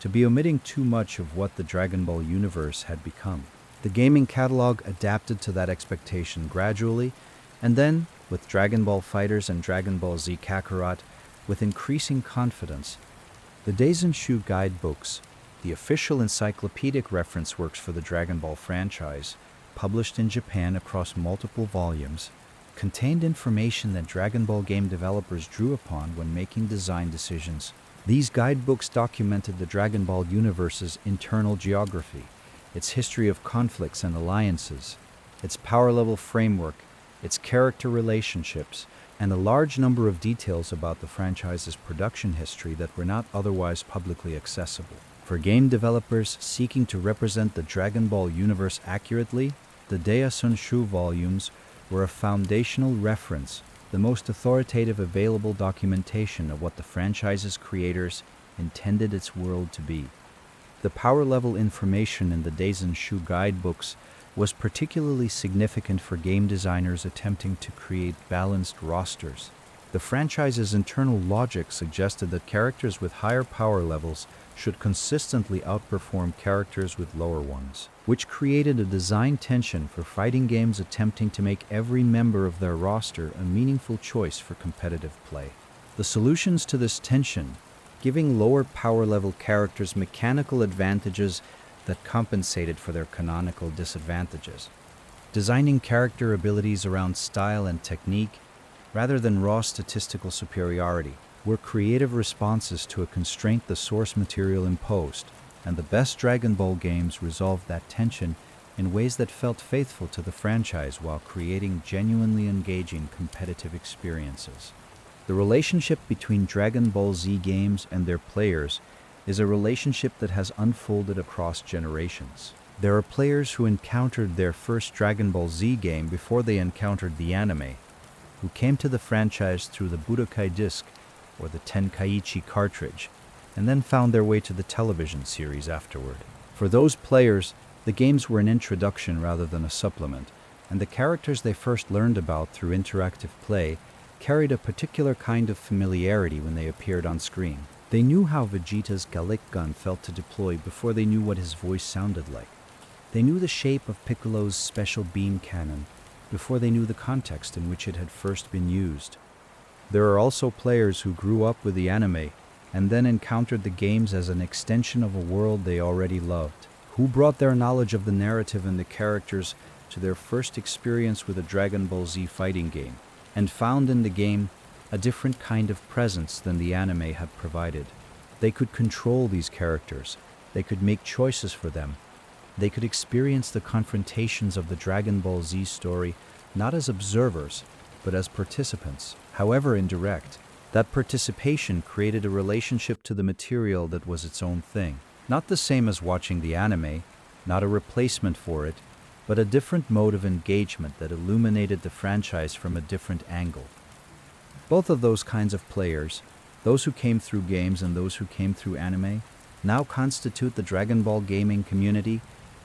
to be omitting too much of what the Dragon Ball universe had become. The gaming catalog adapted to that expectation gradually, and then, with Dragon Ball FighterZ and Dragon Ball Z Kakarot, with increasing confidence. The Daisenshu guidebooks, the official encyclopedic reference works for the Dragon Ball franchise, published in Japan across multiple volumes, contained information that Dragon Ball game developers drew upon when making design decisions. These guidebooks documented the Dragon Ball universe's internal geography, its history of conflicts and alliances, its power level framework, its character relationships, and a large number of details about the franchise's production history that were not otherwise publicly accessible. For game developers seeking to represent the Dragon Ball universe accurately, the Daisenshu volumes were a foundational reference, the most authoritative available documentation of what the franchise's creators intended its world to be. The power level information in the Daisenshu guidebooks was particularly significant for game designers attempting to create balanced rosters. The franchise's internal logic suggested that characters with higher power levels should consistently outperform characters with lower ones, which created a design tension for fighting games attempting to make every member of their roster a meaningful choice for competitive play. The solutions to this tension, giving lower power level characters mechanical advantages that compensated for their canonical disadvantages, designing character abilities around style and technique rather than raw statistical superiority, were creative responses to a constraint the source material imposed, and the best Dragon Ball games resolved that tension in ways that felt faithful to the franchise while creating genuinely engaging competitive experiences. The relationship between Dragon Ball Z games and their players is a relationship that has unfolded across generations. There are players who encountered their first Dragon Ball Z game before they encountered the anime, who came to the franchise through the Budokai disc or the Tenkaichi cartridge, and then found their way to the television series afterward. For those players, the games were an introduction rather than a supplement, and the characters they first learned about through interactive play carried a particular kind of familiarity when they appeared on screen. They knew how Vegeta's Gallic gun felt to deploy before they knew what his voice sounded like. They knew the shape of Piccolo's special beam cannon before they knew the context in which it had first been used. There are also players who grew up with the anime and then encountered the games as an extension of a world they already loved, who brought their knowledge of the narrative and the characters to their first experience with a Dragon Ball Z fighting game, and found in the game a different kind of presence than the anime had provided. They could control these characters, they could make choices for them, they could experience the confrontations of the Dragon Ball Z story not as observers, but as participants, however indirect. That participation created a relationship to the material that was its own thing. Not the same as watching the anime, not a replacement for it, but a different mode of engagement that illuminated the franchise from a different angle. Both of those kinds of players, those who came through games and those who came through anime, now constitute the Dragon Ball gaming community,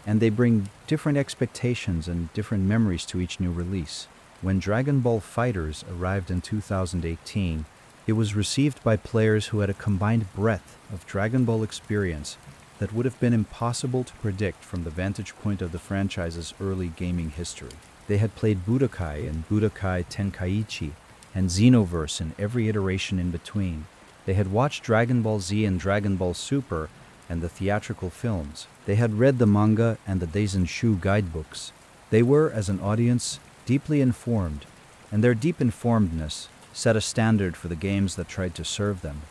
and they bring different expectations and different memories to each new release. When Dragon Ball FighterZ arrived in 2018, it was received by players who had a combined breadth of Dragon Ball experience that would have been impossible to predict from the vantage point of the franchise's early gaming history. They had played Budokai and Budokai Tenkaichi and Xenoverse in every iteration in between. They had watched Dragon Ball Z and Dragon Ball Super and the theatrical films. They had read the manga and the Daisenshu guidebooks. They were, as an audience, deeply informed, and their deep informedness set a standard for the games that tried to serve them.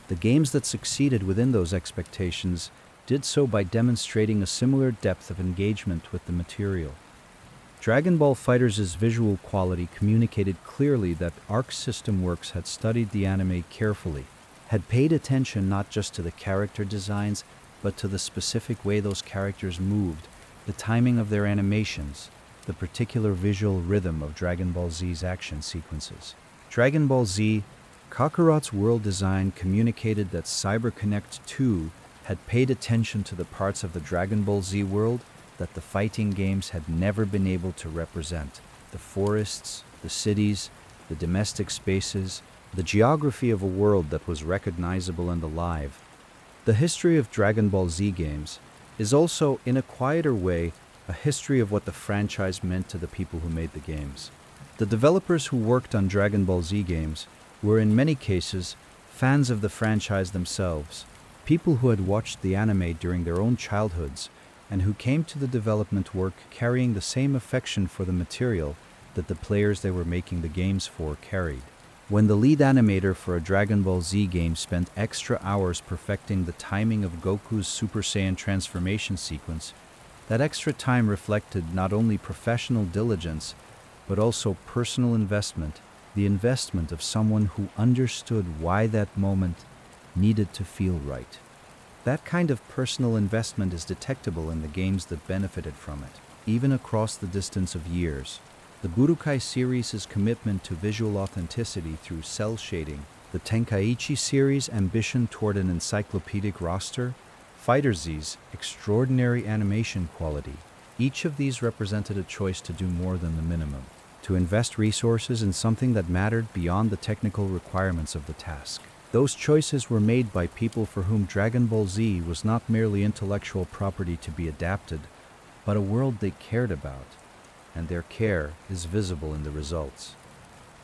The games that succeeded within those expectations did so by demonstrating a similar depth of engagement with the material. Dragon Ball FighterZ's visual quality communicated clearly that Arc System Works had studied the anime carefully, had paid attention not just to the character designs, but to the specific way those characters moved, the timing of their animations, the particular visual rhythm of Dragon Ball Z's action sequences. Dragon Ball Z, Kakarot's world design communicated that CyberConnect 2 had paid attention to the parts of the Dragon Ball Z world that the fighting games had never been able to represent: the forests, the cities, the domestic spaces, the geography of a world that was recognizable and alive. The history of Dragon Ball Z games is also, in a quieter way, a history of what the franchise meant to the people who made the games. The developers who worked on Dragon Ball Z games were in many cases fans of the franchise themselves, people who had watched the anime during their own childhoods and who came to the development work carrying the same affection for the material that the players they were making the games for carried. When the lead animator for a Dragon Ball Z game spent extra hours perfecting the timing of Goku's Super Saiyan transformation sequence, that extra time reflected not only professional diligence, but also personal investment, the investment of someone who understood why that moment needed to feel right. That kind of personal investment is detectable in the games that benefited from it, even across the distance of years. The Budokai series' commitment to visual authenticity through cell shading, the Tenkaichi series' ambition toward an encyclopedic roster, FighterZ's extraordinary animation quality, Each of these represented a choice to do more than the minimum, to invest resources in something that mattered beyond the technical requirements of the task. Those choices were made by people for whom Dragon Ball Z was not merely intellectual property to be adapted, but a world they cared about, and their care is visible in the results.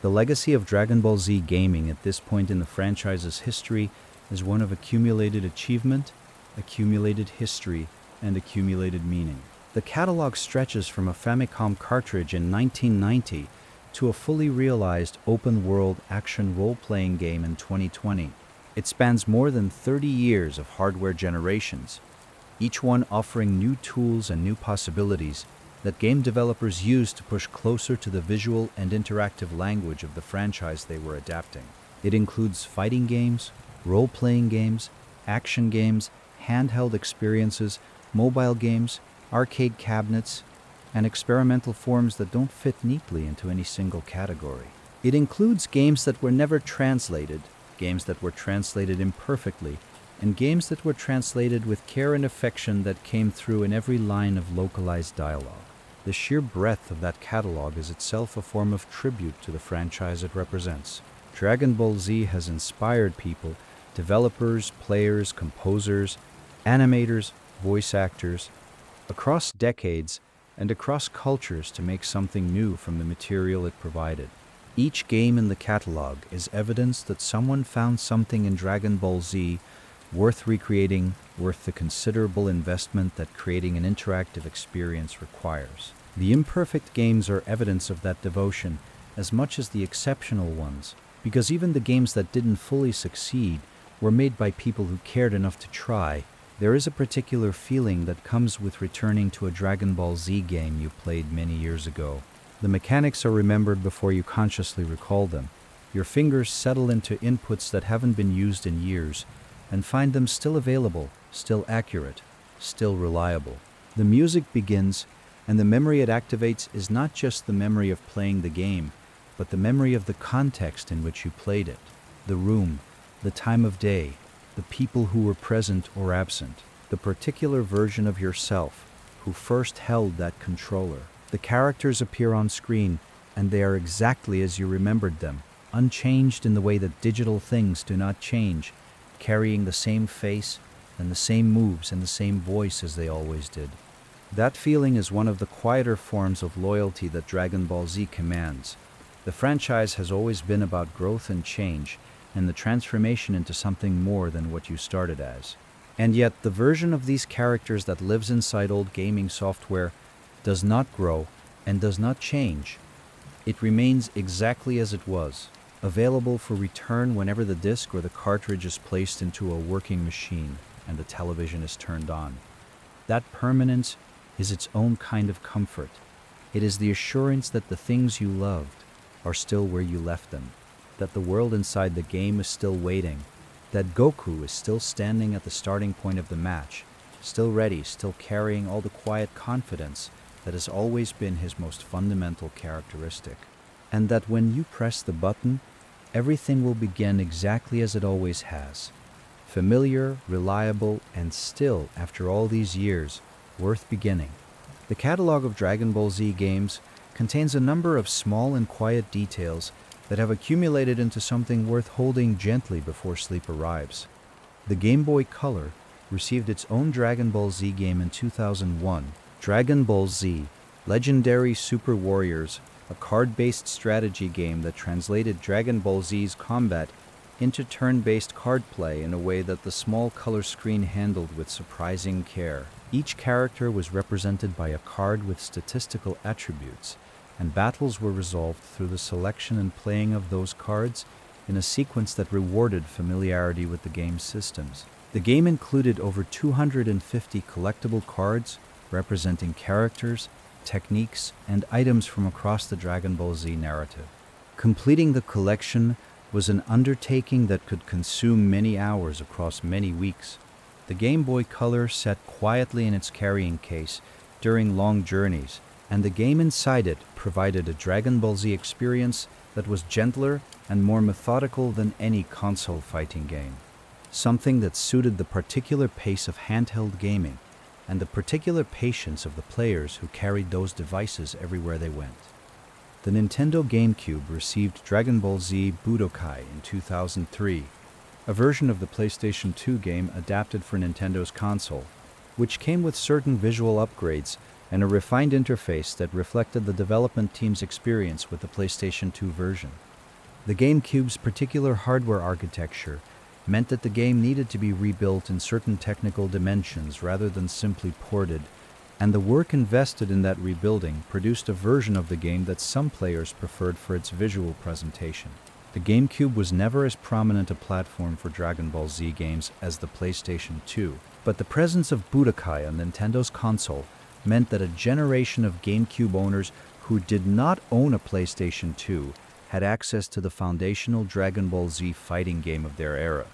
The legacy of Dragon Ball Z gaming at this point in the franchise's history is one of accumulated achievement, accumulated history, and accumulated meaning. The catalog stretches from a Famicom cartridge in 1990 to a fully realized open-world action role-playing game in 2020. It spans more than 30 years of hardware generations, each one offering new tools and new possibilities that game developers used to push closer to the visual and interactive language of the franchise they were adapting. It includes fighting games, role-playing games, action games, handheld experiences, mobile games, arcade cabinets, and experimental forms that don't fit neatly into any single category. It includes games that were never translated, games that were translated imperfectly, and games that were translated with care and affection that came through in every line of localized dialogue. The sheer breadth of that catalog is itself a form of tribute to the franchise it represents. Dragon Ball Z has inspired people, developers, players, composers, animators, voice actors, across decades and across cultures to make something new from the material it provided. Each game in the catalog is evidence that someone found something in Dragon Ball Z worth recreating, worth the considerable investment that creating an interactive experience requires. The imperfect games are evidence of that devotion as much as the exceptional ones, because even the games that didn't fully succeed were made by people who cared enough to try. There is a particular feeling that comes with returning to a Dragon Ball Z game you played many years ago. The mechanics are remembered before you consciously recall them. Your fingers settle into inputs that haven't been used in years and find them still available, still accurate, still reliable. The music begins, and the memory it activates is not just the memory of playing the game, but the memory of the context in which you played it, the room, the time of day, the people who were present or absent, the particular version of yourself who first held that controller. The characters appear on screen, and they are exactly as you remembered them, unchanged in the way that digital things do not change, carrying the same face and the same moves and the same voice as they always did. That feeling is one of the quieter forms of loyalty that Dragon Ball Z commands. The franchise has always been about growth and change, and the transformation into something more than what you started as. And yet, the version of these characters that lives inside old gaming software does not grow and does not change. It remains exactly as it was, available for return whenever the disc or the cartridge is placed into a working machine and the television is turned on. That permanence is its own kind of comfort. It is the assurance that the things you loved are still where you left them, that the world inside the game is still waiting, that Goku is still standing at the starting point of the match, still ready, still carrying all the quiet confidence that has always been his most fundamental characteristic, and that when you press the button, everything will begin exactly as it always has, familiar, reliable, and still, after all these years, worth beginning. The catalog of Dragon Ball Z games contains a number of small and quiet details that have accumulated into something worth holding gently before sleep arrives. The Game Boy Color received its own Dragon Ball Z game in 2001, Dragon Ball Z, Legendary Super Warriors, a card-based strategy game that translated Dragon Ball Z's combat into turn-based card play in a way that the small color screen handled with surprising care. Each character was represented by a card with statistical attributes, and battles were resolved through the selection and playing of those cards in a sequence that rewarded familiarity with the game's systems. The game included over 250 collectible cards representing characters, techniques, and items from across the Dragon Ball Z narrative. Completing the collection was an undertaking that could consume many hours across many weeks. The Game Boy Color sat quietly in its carrying case during long journeys, and the game inside it provided a Dragon Ball Z experience that was gentler and more methodical than any console fighting game. Something that suited the particular pace of handheld gaming, and the particular patience of the players who carried those devices everywhere they went. The Nintendo GameCube received Dragon Ball Z Budokai in 2003, a version of the PlayStation 2 game adapted for Nintendo's console, which came with certain visual upgrades and a refined interface that reflected the development team's experience with the PlayStation 2 version. The GameCube's particular hardware architecture meant that the game needed to be rebuilt in certain technical dimensions rather than simply ported, and the work invested in that rebuilding produced a version of the game that some players preferred for its visual presentation. The GameCube was never as prominent a platform for Dragon Ball Z games as the PlayStation 2, but the presence of Budokai on Nintendo's console meant that a generation of GameCube owners who did not own a PlayStation 2 had access to the foundational Dragon Ball Z fighting game of their era.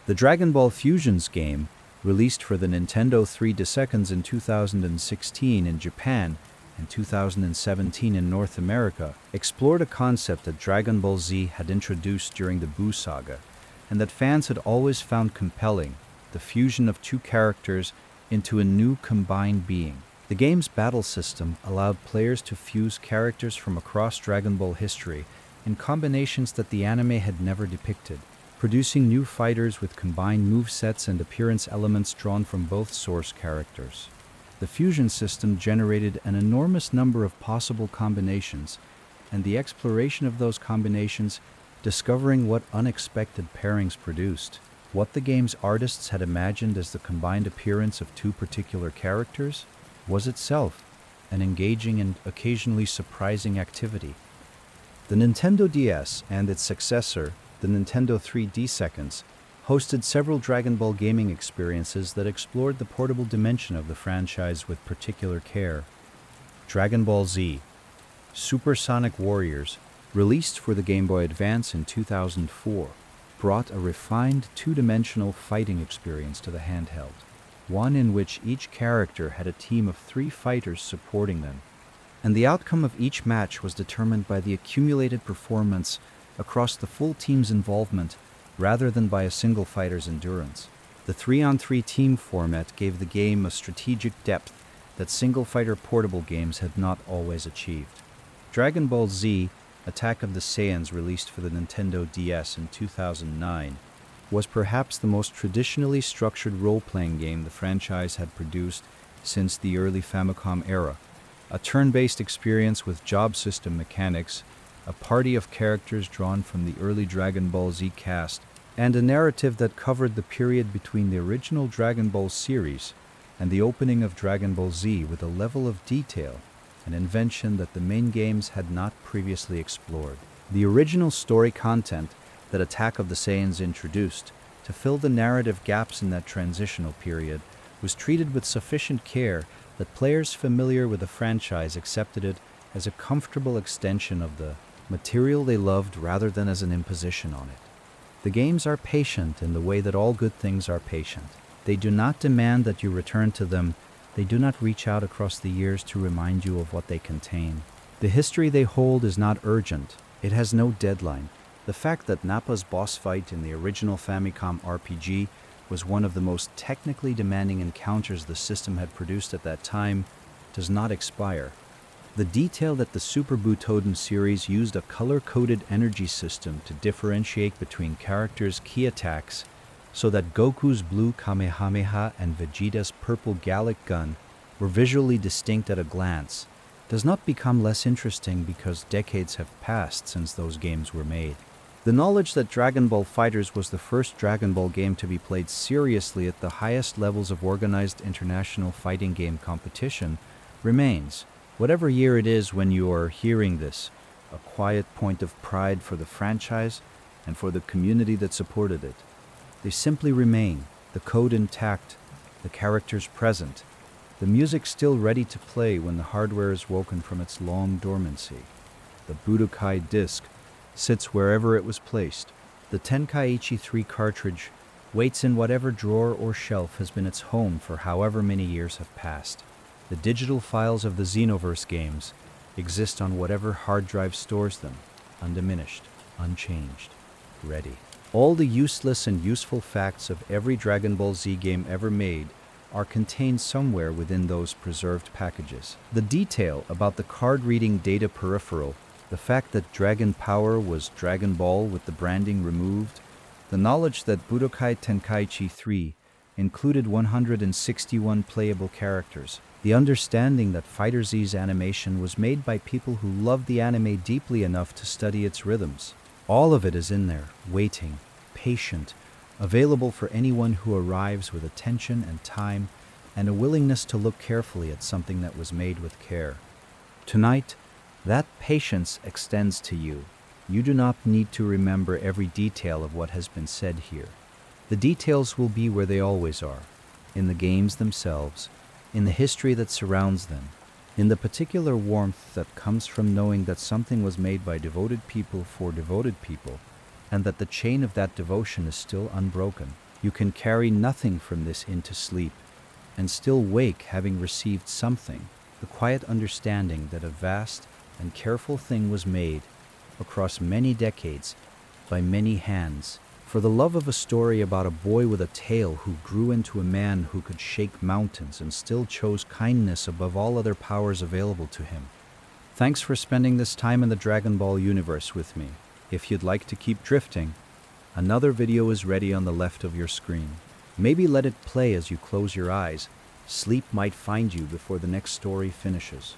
The Dragon Ball Fusions game, released for the Nintendo 3DS in 2016 in Japan and 2017 in North America, explored a concept that Dragon Ball Z had introduced during the Buu saga, and that fans had always found compelling: the fusion of two characters into a new combined being. The game's battle system allowed players to fuse characters from across Dragon Ball history in combinations that the anime had never depicted, producing new fighters with combined movesets and appearance elements drawn from both source characters. The fusion system generated an enormous number of possible combinations, and the exploration of those combinations, discovering what unexpected pairings produced. What the game's artists had imagined as the combined appearance of two particular characters was itself an engaging and occasionally surprising activity. The Nintendo DS and its successor, the Nintendo 3DS, hosted several Dragon Ball gaming experiences that explored the portable dimension of the franchise with particular care. Dragon Ball Z Supersonic Warriors, released for the Game Boy Advance in 2004, brought a refined two-dimensional fighting experience to the handheld, one in which each character had a team of 3 fighters supporting them, and the outcome of each match was determined by the accumulated performance across the full team's involvement rather than by a single fighter's endurance. The 3-on-3 team format gave the game a strategic depth that single-fighter portable games had not always achieved. Dragon Ball Z Attack of the Saiyans, released for the Nintendo DS in 2009, was perhaps the most traditionally structured role-playing game the franchise had produced since the early Famicom era. A turn-based experience with job system mechanics, a party of characters drawn from the early Dragon Ball Z cast, and a narrative that covered the period between the original Dragon Ball series and the opening of Dragon Ball Z with a level of detail, an invention that the main games had not previously explored. The original story content that Attack of the Saiyans introduced to fill the narrative gaps in that transitional period was treated with sufficient care that players familiar with the franchise accepted it as a comfortable extension of the material they loved rather than as an imposition on it. The games are patient in the way that all good things are patient. They do not demand that you return to them. They do not reach out across the years to remind you of what they contain. The history they hold is not urgent. It has no deadline. The fact that Nappa's boss fight in the original Famicom RPG was one of the most technically demanding encounters the system had produced at that time does not expire. The detail that the Super Butoden series used a color-coded energy system to differentiate between characters' ki attacks so that Goku's blue Kamehameha and Vegeta's purple Gallic gun were visually distinct at a glance does not become less interesting because decades have passed since those games were made. The knowledge that Dragon Ball FighterZ was the first Dragon Ball game to be played seriously at the highest levels of organized international fighting game competition remains, whatever year it is when you are hearing this, a quiet point of pride for the franchise and for the community that supported it. They simply remain, the code intact, the characters present, the music still ready to play when the hardware is woken from its long dormancy. The Budokai disc sits wherever it was placed. The Tenkaichi 3 cartridge waits in whatever drawer or shelf has been its home for however many years have passed. The digital files of the Xenoverse games exist on whatever hard drive stores them, undiminished, unchanged, ready. All the useless and useful facts of every Dragon Ball Z game ever made are contained somewhere within those preserved packages. The detail about the card-reading data peripheral, the fact that Dragon Power was Dragon Ball with the branding removed, the knowledge that Budokai Tenkaichi 3 included 161 playable characters, the understanding that FighterZ's animation was made by people who loved the anime deeply enough to study its rhythms. All of it is in there, waiting, patient, available for anyone who arrives with attention and time and a willingness to look carefully at something that was made with care. Tonight, that patience extends to you. You do not need to remember every detail of what has been said here. The details will be where they always are, in the games themselves, in the history that surrounds them, in the particular warmth that comes from knowing that something was made by devoted people for devoted people, and that the chain of that devotion is still unbroken. You can carry nothing from this into sleep, and still wake having received something, the quiet understanding that a vast and careful thing was made across many decades by many hands, for the love of a story about a boy with a tail who grew into a man who could shake mountains and still chose kindness above all other powers available to him. Thanks for spending this time in the Dragon Ball universe with me. If you'd like to keep drifting, another video is ready on the left of your screen. Maybe let it play as you close your eyes. Sleep might find you before the next story finishes.